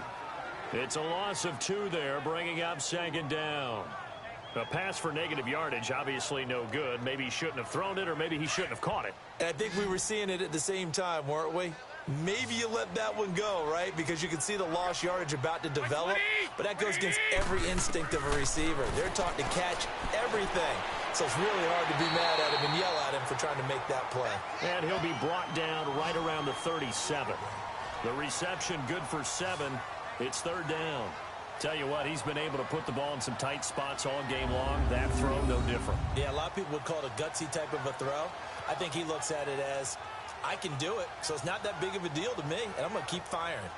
It's a loss of 2 there, bringing up 2nd down. A pass for negative yardage, obviously no good. Maybe he shouldn't have thrown it, or maybe he shouldn't have caught it. And I think we were seeing it at the same time, weren't we? Maybe you let that one go, right? Because you can see the lost yardage about to develop. But that goes against every instinct of a receiver. They're taught to catch everything. So it's really hard to be mad at him and yell at him for trying to make that play. And he'll be brought down right around the 37. The reception good for 7. It's 3rd down. Tell you what, he's been able to put the ball in some tight spots all game long. That throw, no different. Yeah, a lot of people would call it a gutsy type of a throw. I think he looks at it as, I can do it, so it's not that big of a deal to me, and I'm going to keep firing.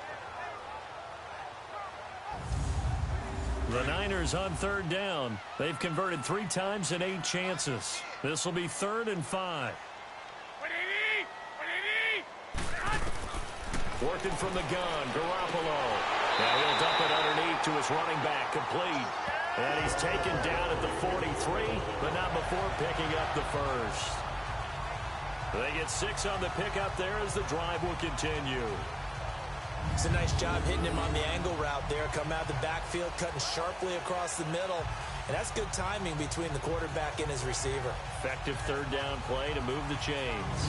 The Niners on 3rd down. They've converted 3 times in 8 chances. This will be 3rd and 5. 180. Working from the gun, Garoppolo. Now he'll dump it underneath to his running back, complete. And he's taken down at the 43, but not before picking up the 1st. They get 6 on the pickup there as the drive will continue. It's a nice job hitting him on the angle route there. Come out of the backfield, cutting sharply across the middle. And that's good timing between the quarterback and his receiver. Effective 3rd down play to move the chains.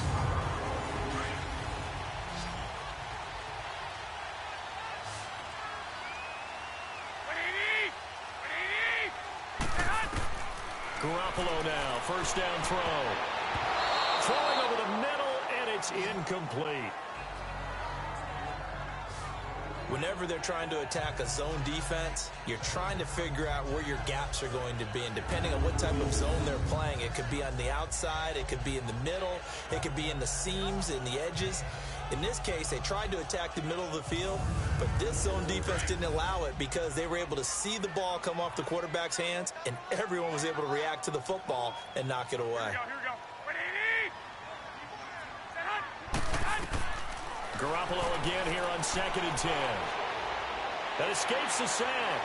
Garoppolo now, 1st down throw. Throwing over the middle, and it's incomplete. Whenever they're trying to attack a zone defense, you're trying to figure out where your gaps are going to be. And depending on what type of zone they're playing, it could be on the outside, it could be in the middle, it could be in the seams, in the edges. In this case, they tried to attack the middle of the field, but this zone defense didn't allow it because they were able to see the ball come off the quarterback's hands, and everyone was able to react to the football and knock it away. Here we go. 180. Garoppolo again here on 2nd and 10. That escapes the sack.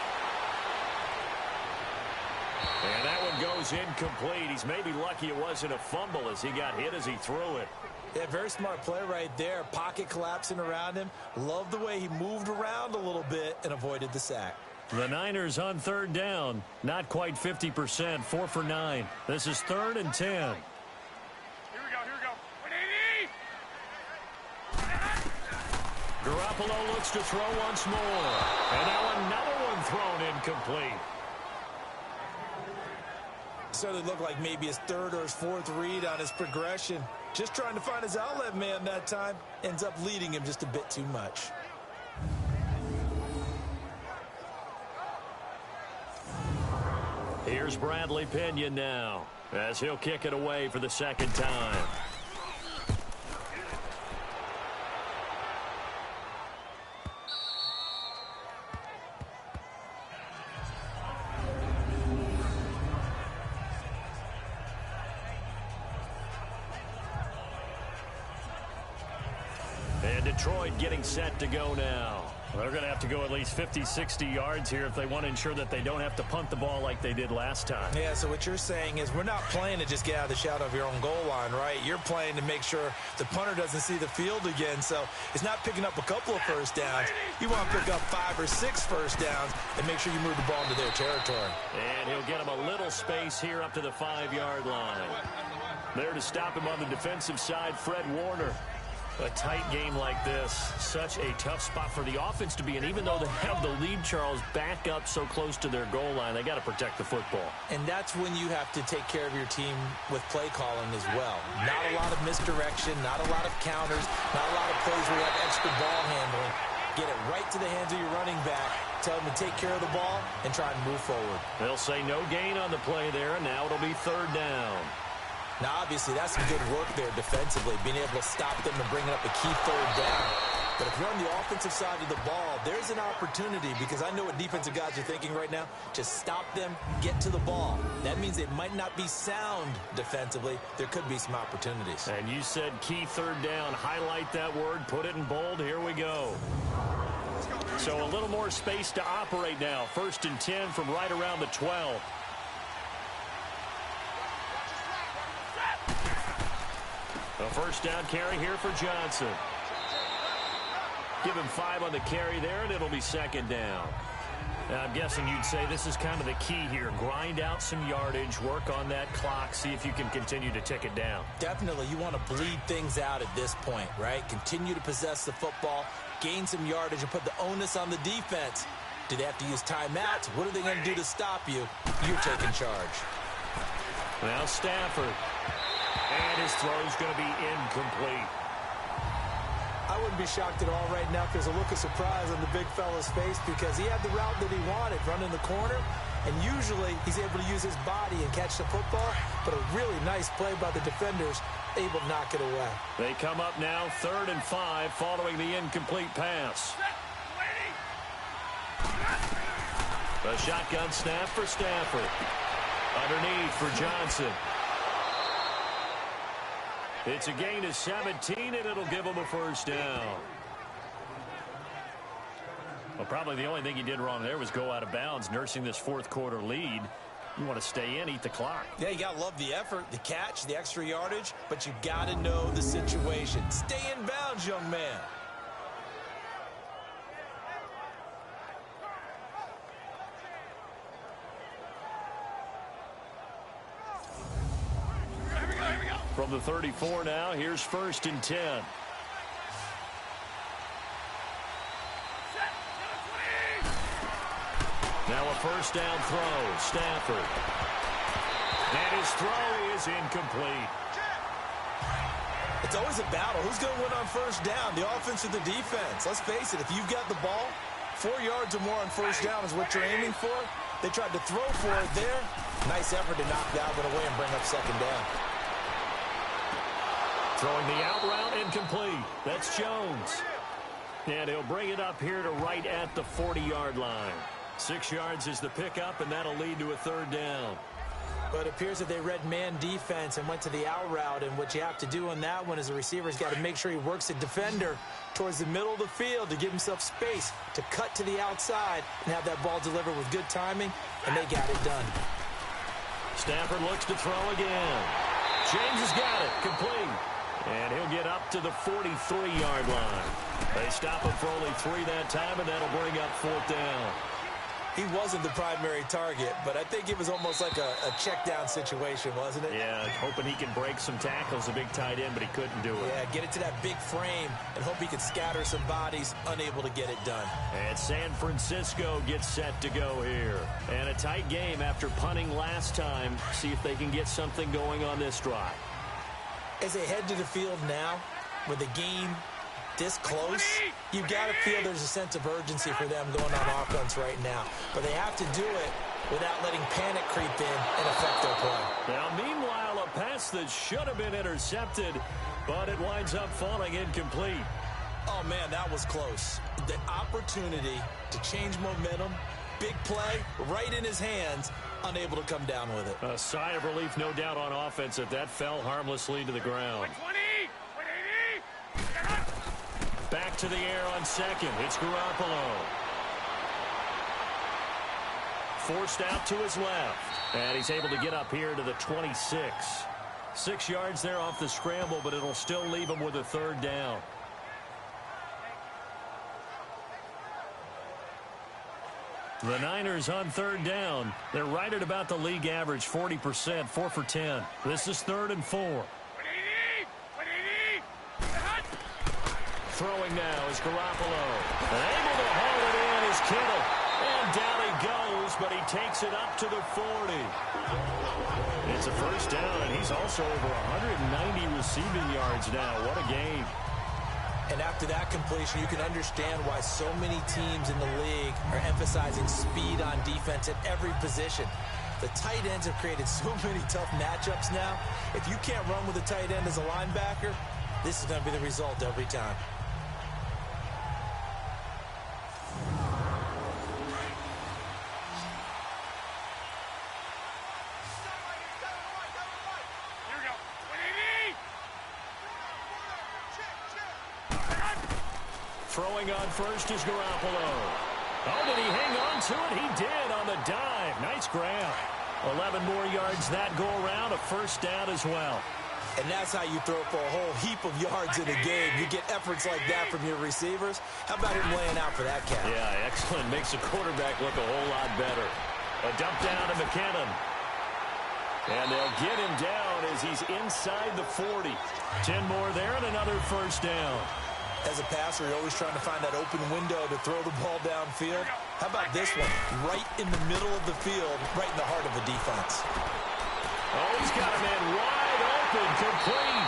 And that one goes incomplete. He's maybe lucky it wasn't a fumble as he got hit as he threw it. Yeah, very smart play right there. Pocket collapsing around him. Love the way he moved around a little bit and avoided the sack. The Niners on 3rd down. Not quite 50%. 4 for 9. This is 3rd and 10. Here we go. 180. Garoppolo looks to throw once more. And now another one thrown incomplete. Certainly looked like maybe his 3rd or his 4th read on his progression. Just trying to find his outlet man that time. Ends up leading him just a bit too much. Here's Bradley Pinion now as he'll kick it away for the 2nd time. And Detroit getting set to go now. Well, they're going to have to go at least 50, 60 yards here if they want to ensure that they don't have to punt the ball like they did last time. Yeah, so what you're saying is we're not playing to just get out of the shadow of your own goal line, right? You're playing to make sure the punter doesn't see the field again. So it's not picking up a couple of first downs. You want to pick up 5 or 6 first downs and make sure you move the ball into their territory. And he'll get him a little space here up to the 5-yard line. There to stop him on the defensive side, Fred Warner. A tight game like this, such a tough spot for the offense to be in. Even though they have the lead, Charles, back up so close to their goal line, they got to protect the football. And that's when you have to take care of your team with play calling as well. Not a lot of misdirection, not a lot of counters, not a lot of plays where you have extra ball handling. Get it right to the hands of your running back. Tell him to take care of the ball and try and move forward. They'll say no gain on the play there, and now it'll be 3rd down. Now, obviously, that's some good work there defensively, being able to stop them and bringing up a key 3rd down. But if you're on the offensive side of the ball, there's an opportunity, because I know what defensive guys are thinking right now. Just stop them, get to the ball. That means they might not be sound defensively. There could be some opportunities. And you said key 3rd down. Highlight that word, put it in bold. Here we go. So a little more space to operate now. 1st and 10 from right around the 12. A 1st down carry here for Johnson. Give him 5 on the carry there, and it'll be 2nd down. Now, I'm guessing you'd say this is kind of the key here. Grind out some yardage, work on that clock, see if you can continue to tick it down. Definitely, you want to bleed things out at this point, right? Continue to possess the football, gain some yardage, and put the onus on the defense. Do they have to use timeouts? What are they going to do to stop you? You're taking charge. Now Stafford. And his throw's going to be incomplete. I wouldn't be shocked at all right now if there's a look of surprise on the big fella's face, because he had the route that he wanted, running the corner, and usually he's able to use his body and catch the football, but a really nice play by the defenders, able to knock it away. They come up now 3rd and 5 following the incomplete pass. A shotgun snap for Stafford. Underneath for Johnson. It's a gain of 17, and it'll give him a 1st down. Well, probably the only thing he did wrong there was go out of bounds, nursing this 4th quarter lead. You want to stay in, eat the clock. Yeah, you got to love the effort, the catch, the extra yardage, but you got to know the situation. Stay in bounds, young man. From the 34 now, here's 1st and 10. Now a 1st down throw, Stafford. And his throw is incomplete. It's always a battle. Who's going to win on 1st down, the offense or the defense? Let's face it, if you've got the ball, 4 yards or more on 1st down is what you're aiming for. They tried to throw for it there. Nice effort to knock that one away and bring up 2nd down. Throwing the out route incomplete. That's Jones. And he'll bring it up here to right at the 40-yard line. 6 yards is the pickup, and that'll lead to a 3rd down. But it appears that they read man defense and went to the out route, and what you have to do on that one is the receiver's got to make sure he works a defender towards the middle of the field to give himself space to cut to the outside and have that ball delivered with good timing, and they got it done. Stafford looks to throw again. James has got it. Complete. And he'll get up to the 43-yard line. They stop him for only 3 that time, and that'll bring up 4th down. He wasn't the primary target, but I think it was almost like a check-down situation, wasn't it? Yeah, hoping he can break some tackles, a big tight end, but he couldn't do it. Yeah, get it to that big frame and hope he could scatter some bodies, unable to get it done. And San Francisco gets set to go here. And a tight game after punting last time. See if they can get something going on this drive. As they head to the field now, with the game this close, you've got to feel there's a sense of urgency for them going on offense right now. But they have to do it without letting panic creep in and affect their play. Now, meanwhile, a pass that should have been intercepted, but it winds up falling incomplete. Oh, man, that was close. The opportunity to change momentum, big play, right in his hands, unable to come down with it. A sigh of relief, no doubt, on offense that fell harmlessly to the ground. to the air on second. It's Garoppolo. Forced out to his left. And he's able to get up here to the 26. 6 yards there off the scramble, but it'll still leave him with a third down. The Niners on third down. They're right at about the league average, 40%, 4 for 10. This is 3rd and 4. Throwing now is Garoppolo. Able to haul it in is Kittle. And down he goes, but he takes it up to the 40. It's a first down, and he's also over 190 receiving yards now. What a game. And after that completion, you can understand why so many teams in the league are emphasizing speed on defense at every position. The tight ends have created so many tough matchups now. If you can't run with a tight end as a linebacker, this is going to be the result every time. Throwing on first is Garoppolo. Oh, did he hang on to it? He did on the dive. Nice grab. 11 more yards that go around. A first down as well. And that's how you throw for a whole heap of yards in a game. You get efforts like that from your receivers. How about him laying out for that cat? Yeah, excellent. Makes the quarterback look a whole lot better. A dump down to McKinnon. And they'll get him down as he's inside the 40. 10 more there and another first down. As a passer, you're always trying to find that open window to throw the ball downfield. How about this one? Right in the middle of the field, right in the heart of the defense. Oh, he's got a man wide open, complete.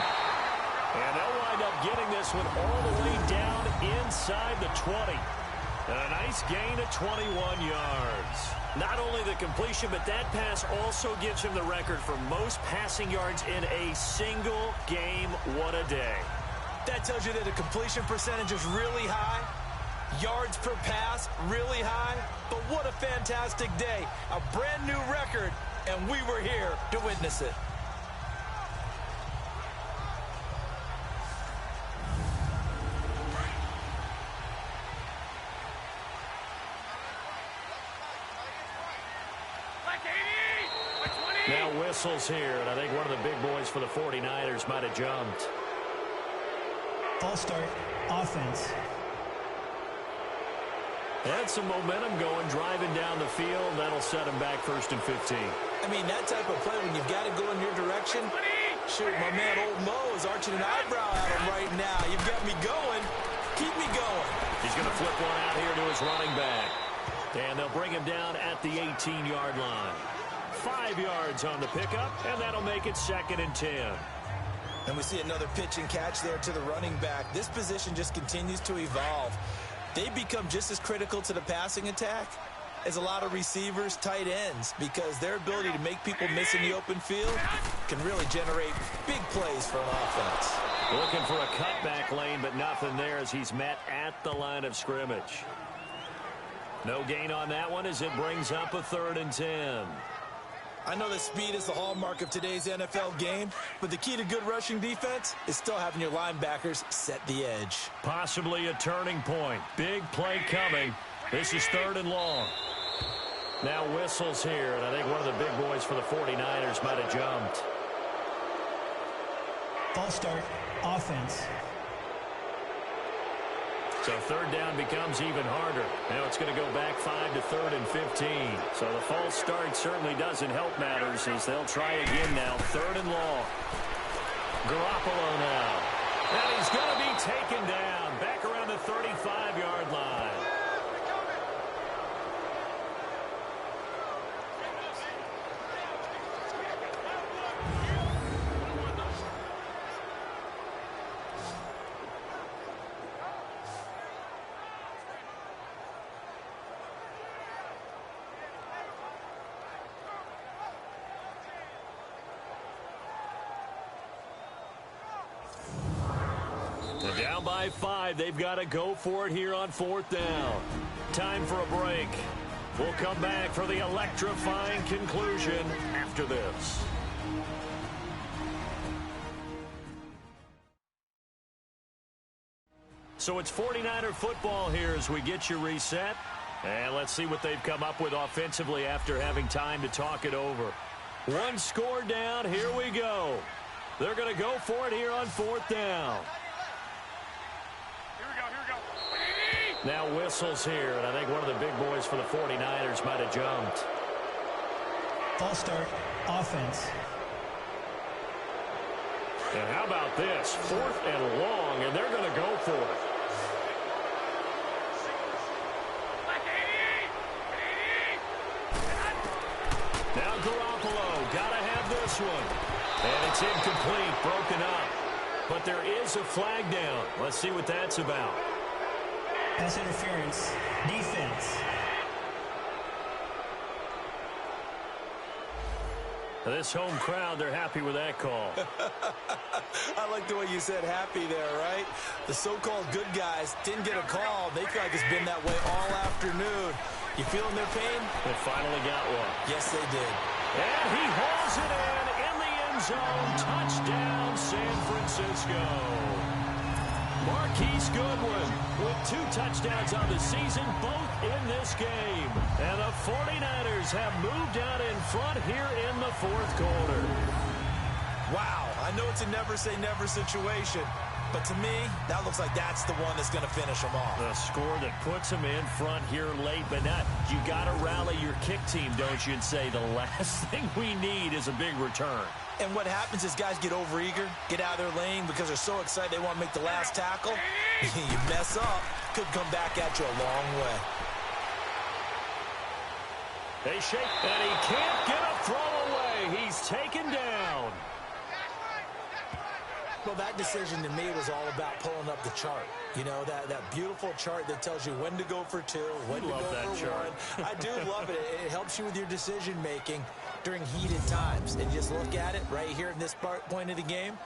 And they'll wind up getting this one all the way down inside the 20. And a nice gain of 21 yards. Not only the completion, but that pass also gives him the record for most passing yards in a single game. What a day. That tells you that the completion percentage is really high. Yards per pass, really high. But what a fantastic day. A brand new record, and we were here to witness it. Now whistles here, and I think one of the big boys for the 49ers might have jumped. False start, offense. Had some momentum going, driving down the field. That'll set him back 1st and 15. I mean, that type of play, when you've got to go in your direction, shoot, my man Old Mo is arching an eyebrow at him right now. You've got me going. Keep me going. He's going to flip one out here to his running back. And they'll bring him down at the 18-yard line. 5 yards on the pickup, and that'll make it 2nd and 10. And we see another pitch and catch there to the running back. This position just continues to evolve. They become just as critical to the passing attack as a lot of receivers, tight ends, because their ability to make people miss in the open field can really generate big plays for an offense. Looking for a cutback lane, but nothing there as he's met at the line of scrimmage. No gain on that one as it brings up a 3rd and 10. I know that speed is the hallmark of today's NFL game, but the key to good rushing defense is still having your linebackers set the edge. Possibly a turning point. Big play coming. This is 3rd and long. Now whistles here, and I think one of the big boys for the 49ers might have jumped. False start, offense. So 3rd down becomes even harder. Now it's going to go back 5 to 3rd and 15. So the false start certainly doesn't help matters as they'll try again now. 3rd and long. Garoppolo now. And he's going to be taken down back around the 35-yard line. And down by 5, they've got to go for it here on 4th down. Time for a break. We'll come back for the electrifying conclusion after this. So it's 49er football here as we get you reset. And let's see what they've come up with offensively after having time to talk it over. One score down. Here we go. They're going to go for it here on 4th down. Here we go. Now whistles here, and I think one of the big boys for the 49ers might have jumped. False start, offense. And how about this? 4th and long, and they're going to go for it. Now Garoppolo, got to have this one. And it's incomplete, broken up. But there is a flag down. Let's see what that's about. Pass interference, defense. This home crowd, they're happy with that call. I like the way you said happy there, right? The so-called good guys didn't get a call. They feel like it's been that way all afternoon. You feeling their pain? They finally got one. Yes, they did. And he hauls it in the end zone. Touchdown, San Francisco. Marquise Goodwin with 2 touchdowns on the season, both in this game. And the 49ers have moved out in front here in the 4th quarter. Wow, I know it's a never-say-never situation, but to me, that looks like that's the one that's going to finish them off. The score that puts them in front here late, but not. You got to rally your kick team, don't you, and say the last thing we need is a big return. And what happens is guys get overeager, get out of their lane because they're so excited they want to make the last tackle. You mess up, could come back at you a long way. They shake, and he can't get a throw away. He's taken down. Well, that decision to me was all about pulling up the chart. You know, that beautiful chart that tells you when to go for 2, when to go for 1. I do love it. It helps you with your decision-making during heated times. And just look at it right here in this point of the game.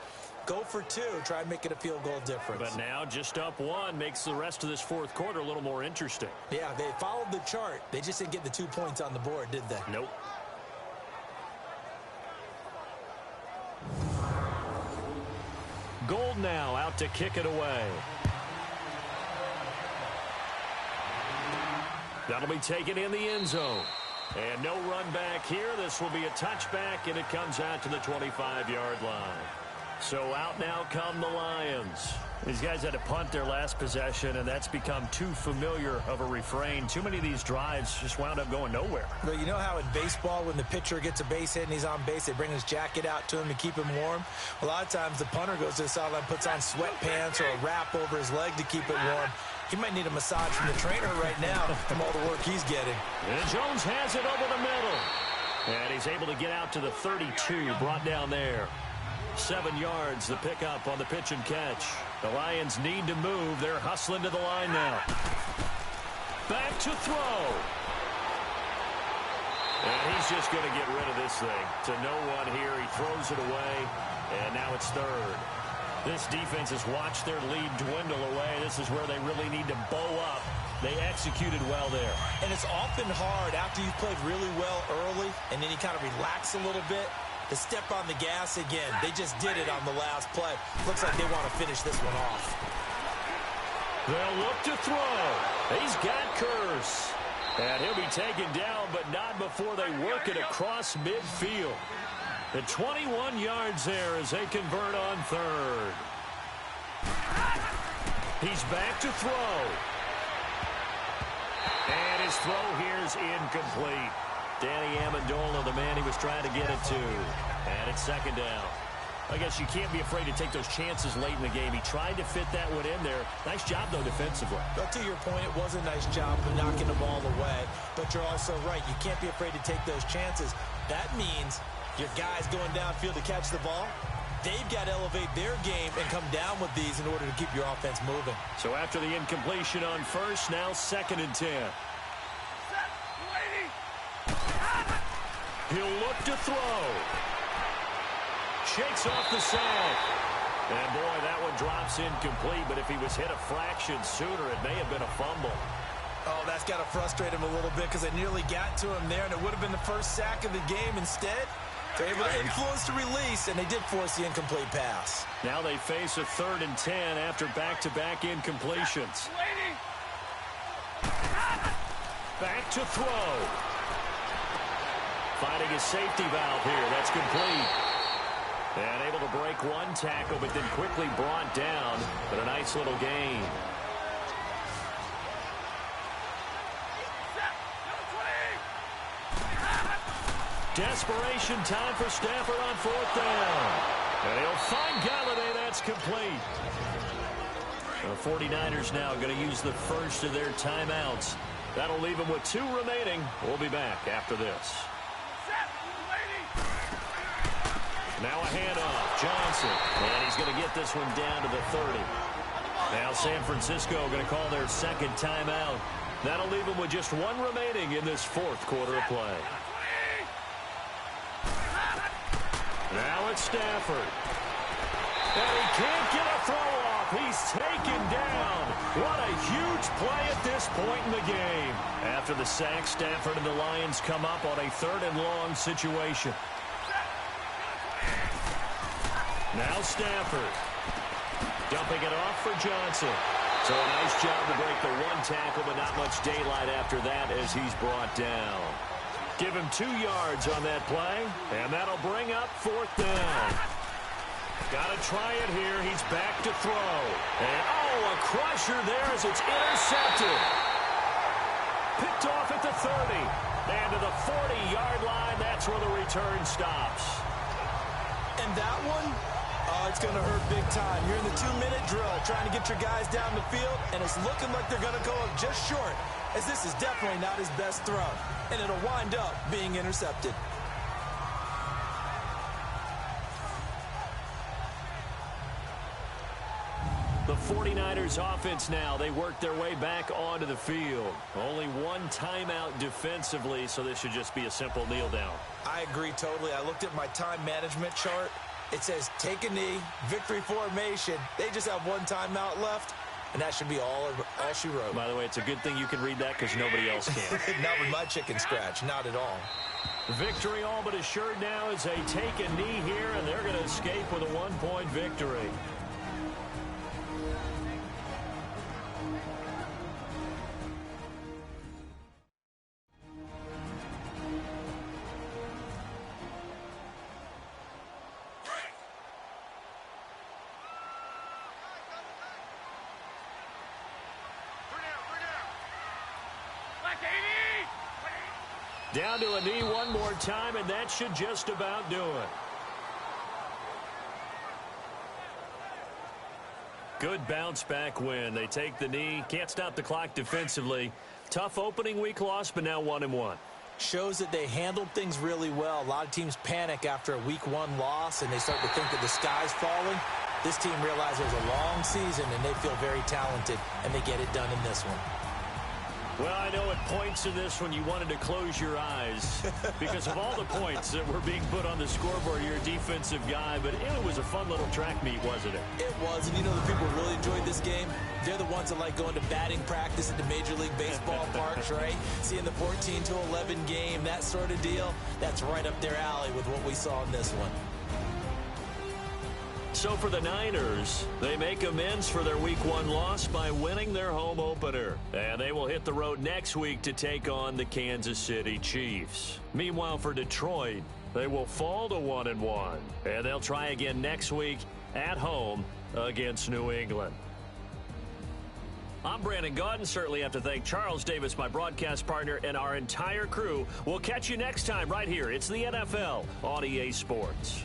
Go for 2. Try and make it a field goal difference. But now just up 1 makes the rest of this 4th quarter a little more interesting. Yeah, they followed the chart. They just didn't get the 2 points on the board, did they? Nope. Gold now out to kick it away. That'll be taken in the end zone. And no run back here. This will be a touchback, and it comes out to the 25-yard line. So out now come the Lions. These guys had to punt their last possession, and that's become too familiar of a refrain. Too many of these drives just wound up going nowhere. Well, you know how in baseball, when the pitcher gets a base hit and he's on base, they bring his jacket out to him to keep him warm? A lot of times the punter goes to the sideline, puts on sweatpants or a wrap over his leg to keep it warm. He might need a massage from the trainer right now from all the work he's getting. And Jones has it over the middle. And he's able to get out to the 32, brought down there. 7 yards, the pickup on the pitch and catch. The Lions need to move. They're hustling to the line now. Back to throw. And he's just going to get rid of this thing. To no one here. He throws it away. And now it's 3rd. This defense has watched their lead dwindle away. This is where they really need to bow up. They executed well there. And it's often hard after you've played really well early and then you kind of relax a little bit to step on the gas again. They just did it on the last play. Looks like they want to finish this one off. They'll look to throw. He's got Curse. And he'll be taken down, but not before they work it across midfield. The 21 yards there as they convert on 3rd. He's back to throw. And his throw here is incomplete. Danny Amendola, the man he was trying to get it to. And it's 2nd down. I guess you can't be afraid to take those chances late in the game. He tried to fit that one in there. Nice job, though, defensively. But to your point, it was a nice job of knocking the ball away. But you're also right. You can't be afraid to take those chances. That means your guys going downfield to catch the ball, they've got to elevate their game and come down with these in order to keep your offense moving. So after the incompletion on 1st, now 2nd and 10. He'll look to throw. Shakes off the sack. And, boy, that one drops incomplete. But if he was hit a fraction sooner, it may have been a fumble. Oh, that's got to frustrate him a little bit because they nearly got to him there, and it would have been the first sack of the game. Instead, Able to influence the release, and they did force the incomplete pass. Now they face a 3rd and 10 after back-to-back incompletions. Back to throw. Finding a safety valve here. That's complete. And able to break one tackle, but then quickly brought down. But a nice little gain. Desperation time for Stafford on 4th down. And he'll find Galladay. That's complete. The 49ers now going to use the first of their timeouts. That'll leave them with 2 remaining. We'll be back after this. Now a handoff. Johnson. And he's going to get this one down to the 30. Now San Francisco going to call their 2nd timeout. That'll leave them with just 1 remaining in this 4th quarter of play. Now it's Stafford. And he can't get a throw off. He's taken down. What a huge play at this point in the game. After the sack, Stafford and the Lions come up on a 3rd and long situation. Now Stafford. Dumping it off for Johnson. So a nice job to break the 1 tackle, but not much daylight after that as he's brought down. Give him 2 yards on that play, and that'll bring up 4th down. Got to try it here. He's back to throw. And, a crusher there as it's intercepted. Picked off at the 30. And to the 40-yard line, that's where the return stops. And that one, it's going to hurt big time. You're in the 2-minute drill trying to get your guys down the field, and it's looking like they're going to go up just short, as this is definitely not his best throw. And it'll wind up being intercepted. The 49ers offense now, they work their way back onto the field. Only 1 timeout defensively, so this should just be a simple kneel down. I agree totally. I looked at my time management chart. It says take a knee, victory formation. They just have 1 timeout left, and that should be all she wrote. By the way, it's a good thing you can read that because nobody else can. Not with my chicken scratch, not at all. Victory all but assured now as they take a knee here, and they're going to escape with a 1-point victory. Down to a knee one more time, and that should just about do it. Good bounce-back win. They take the knee. Can't stop the clock defensively. Tough opening week loss, but now 1-1. Shows that they handled things really well. A lot of teams panic after a week 1 loss, and they start to think that the sky's falling. This team realizes it was a long season, and they feel very talented, and they get it done in this one. Well, I know at points in this one you wanted to close your eyes because of all the points that were being put on the scoreboard. You're a defensive guy, but it was a fun little track meet, wasn't it? It was, and you know the people who really enjoyed this game? They're the ones that like going to batting practice at the Major League Baseball parks, right? Seeing the 14-11 game, that sort of deal, that's right up their alley with what we saw in this one. So for the Niners, they make amends for their Week 1 loss by winning their home opener. And they will hit the road next week to take on the Kansas City Chiefs. Meanwhile, for Detroit, they will fall to 1-1. And they'll try again next week at home against New England. I'm Brandon Gaudin. Certainly have to thank Charles Davis, my broadcast partner, and our entire crew. We'll catch you next time right here. It's the NFL on EA Sports.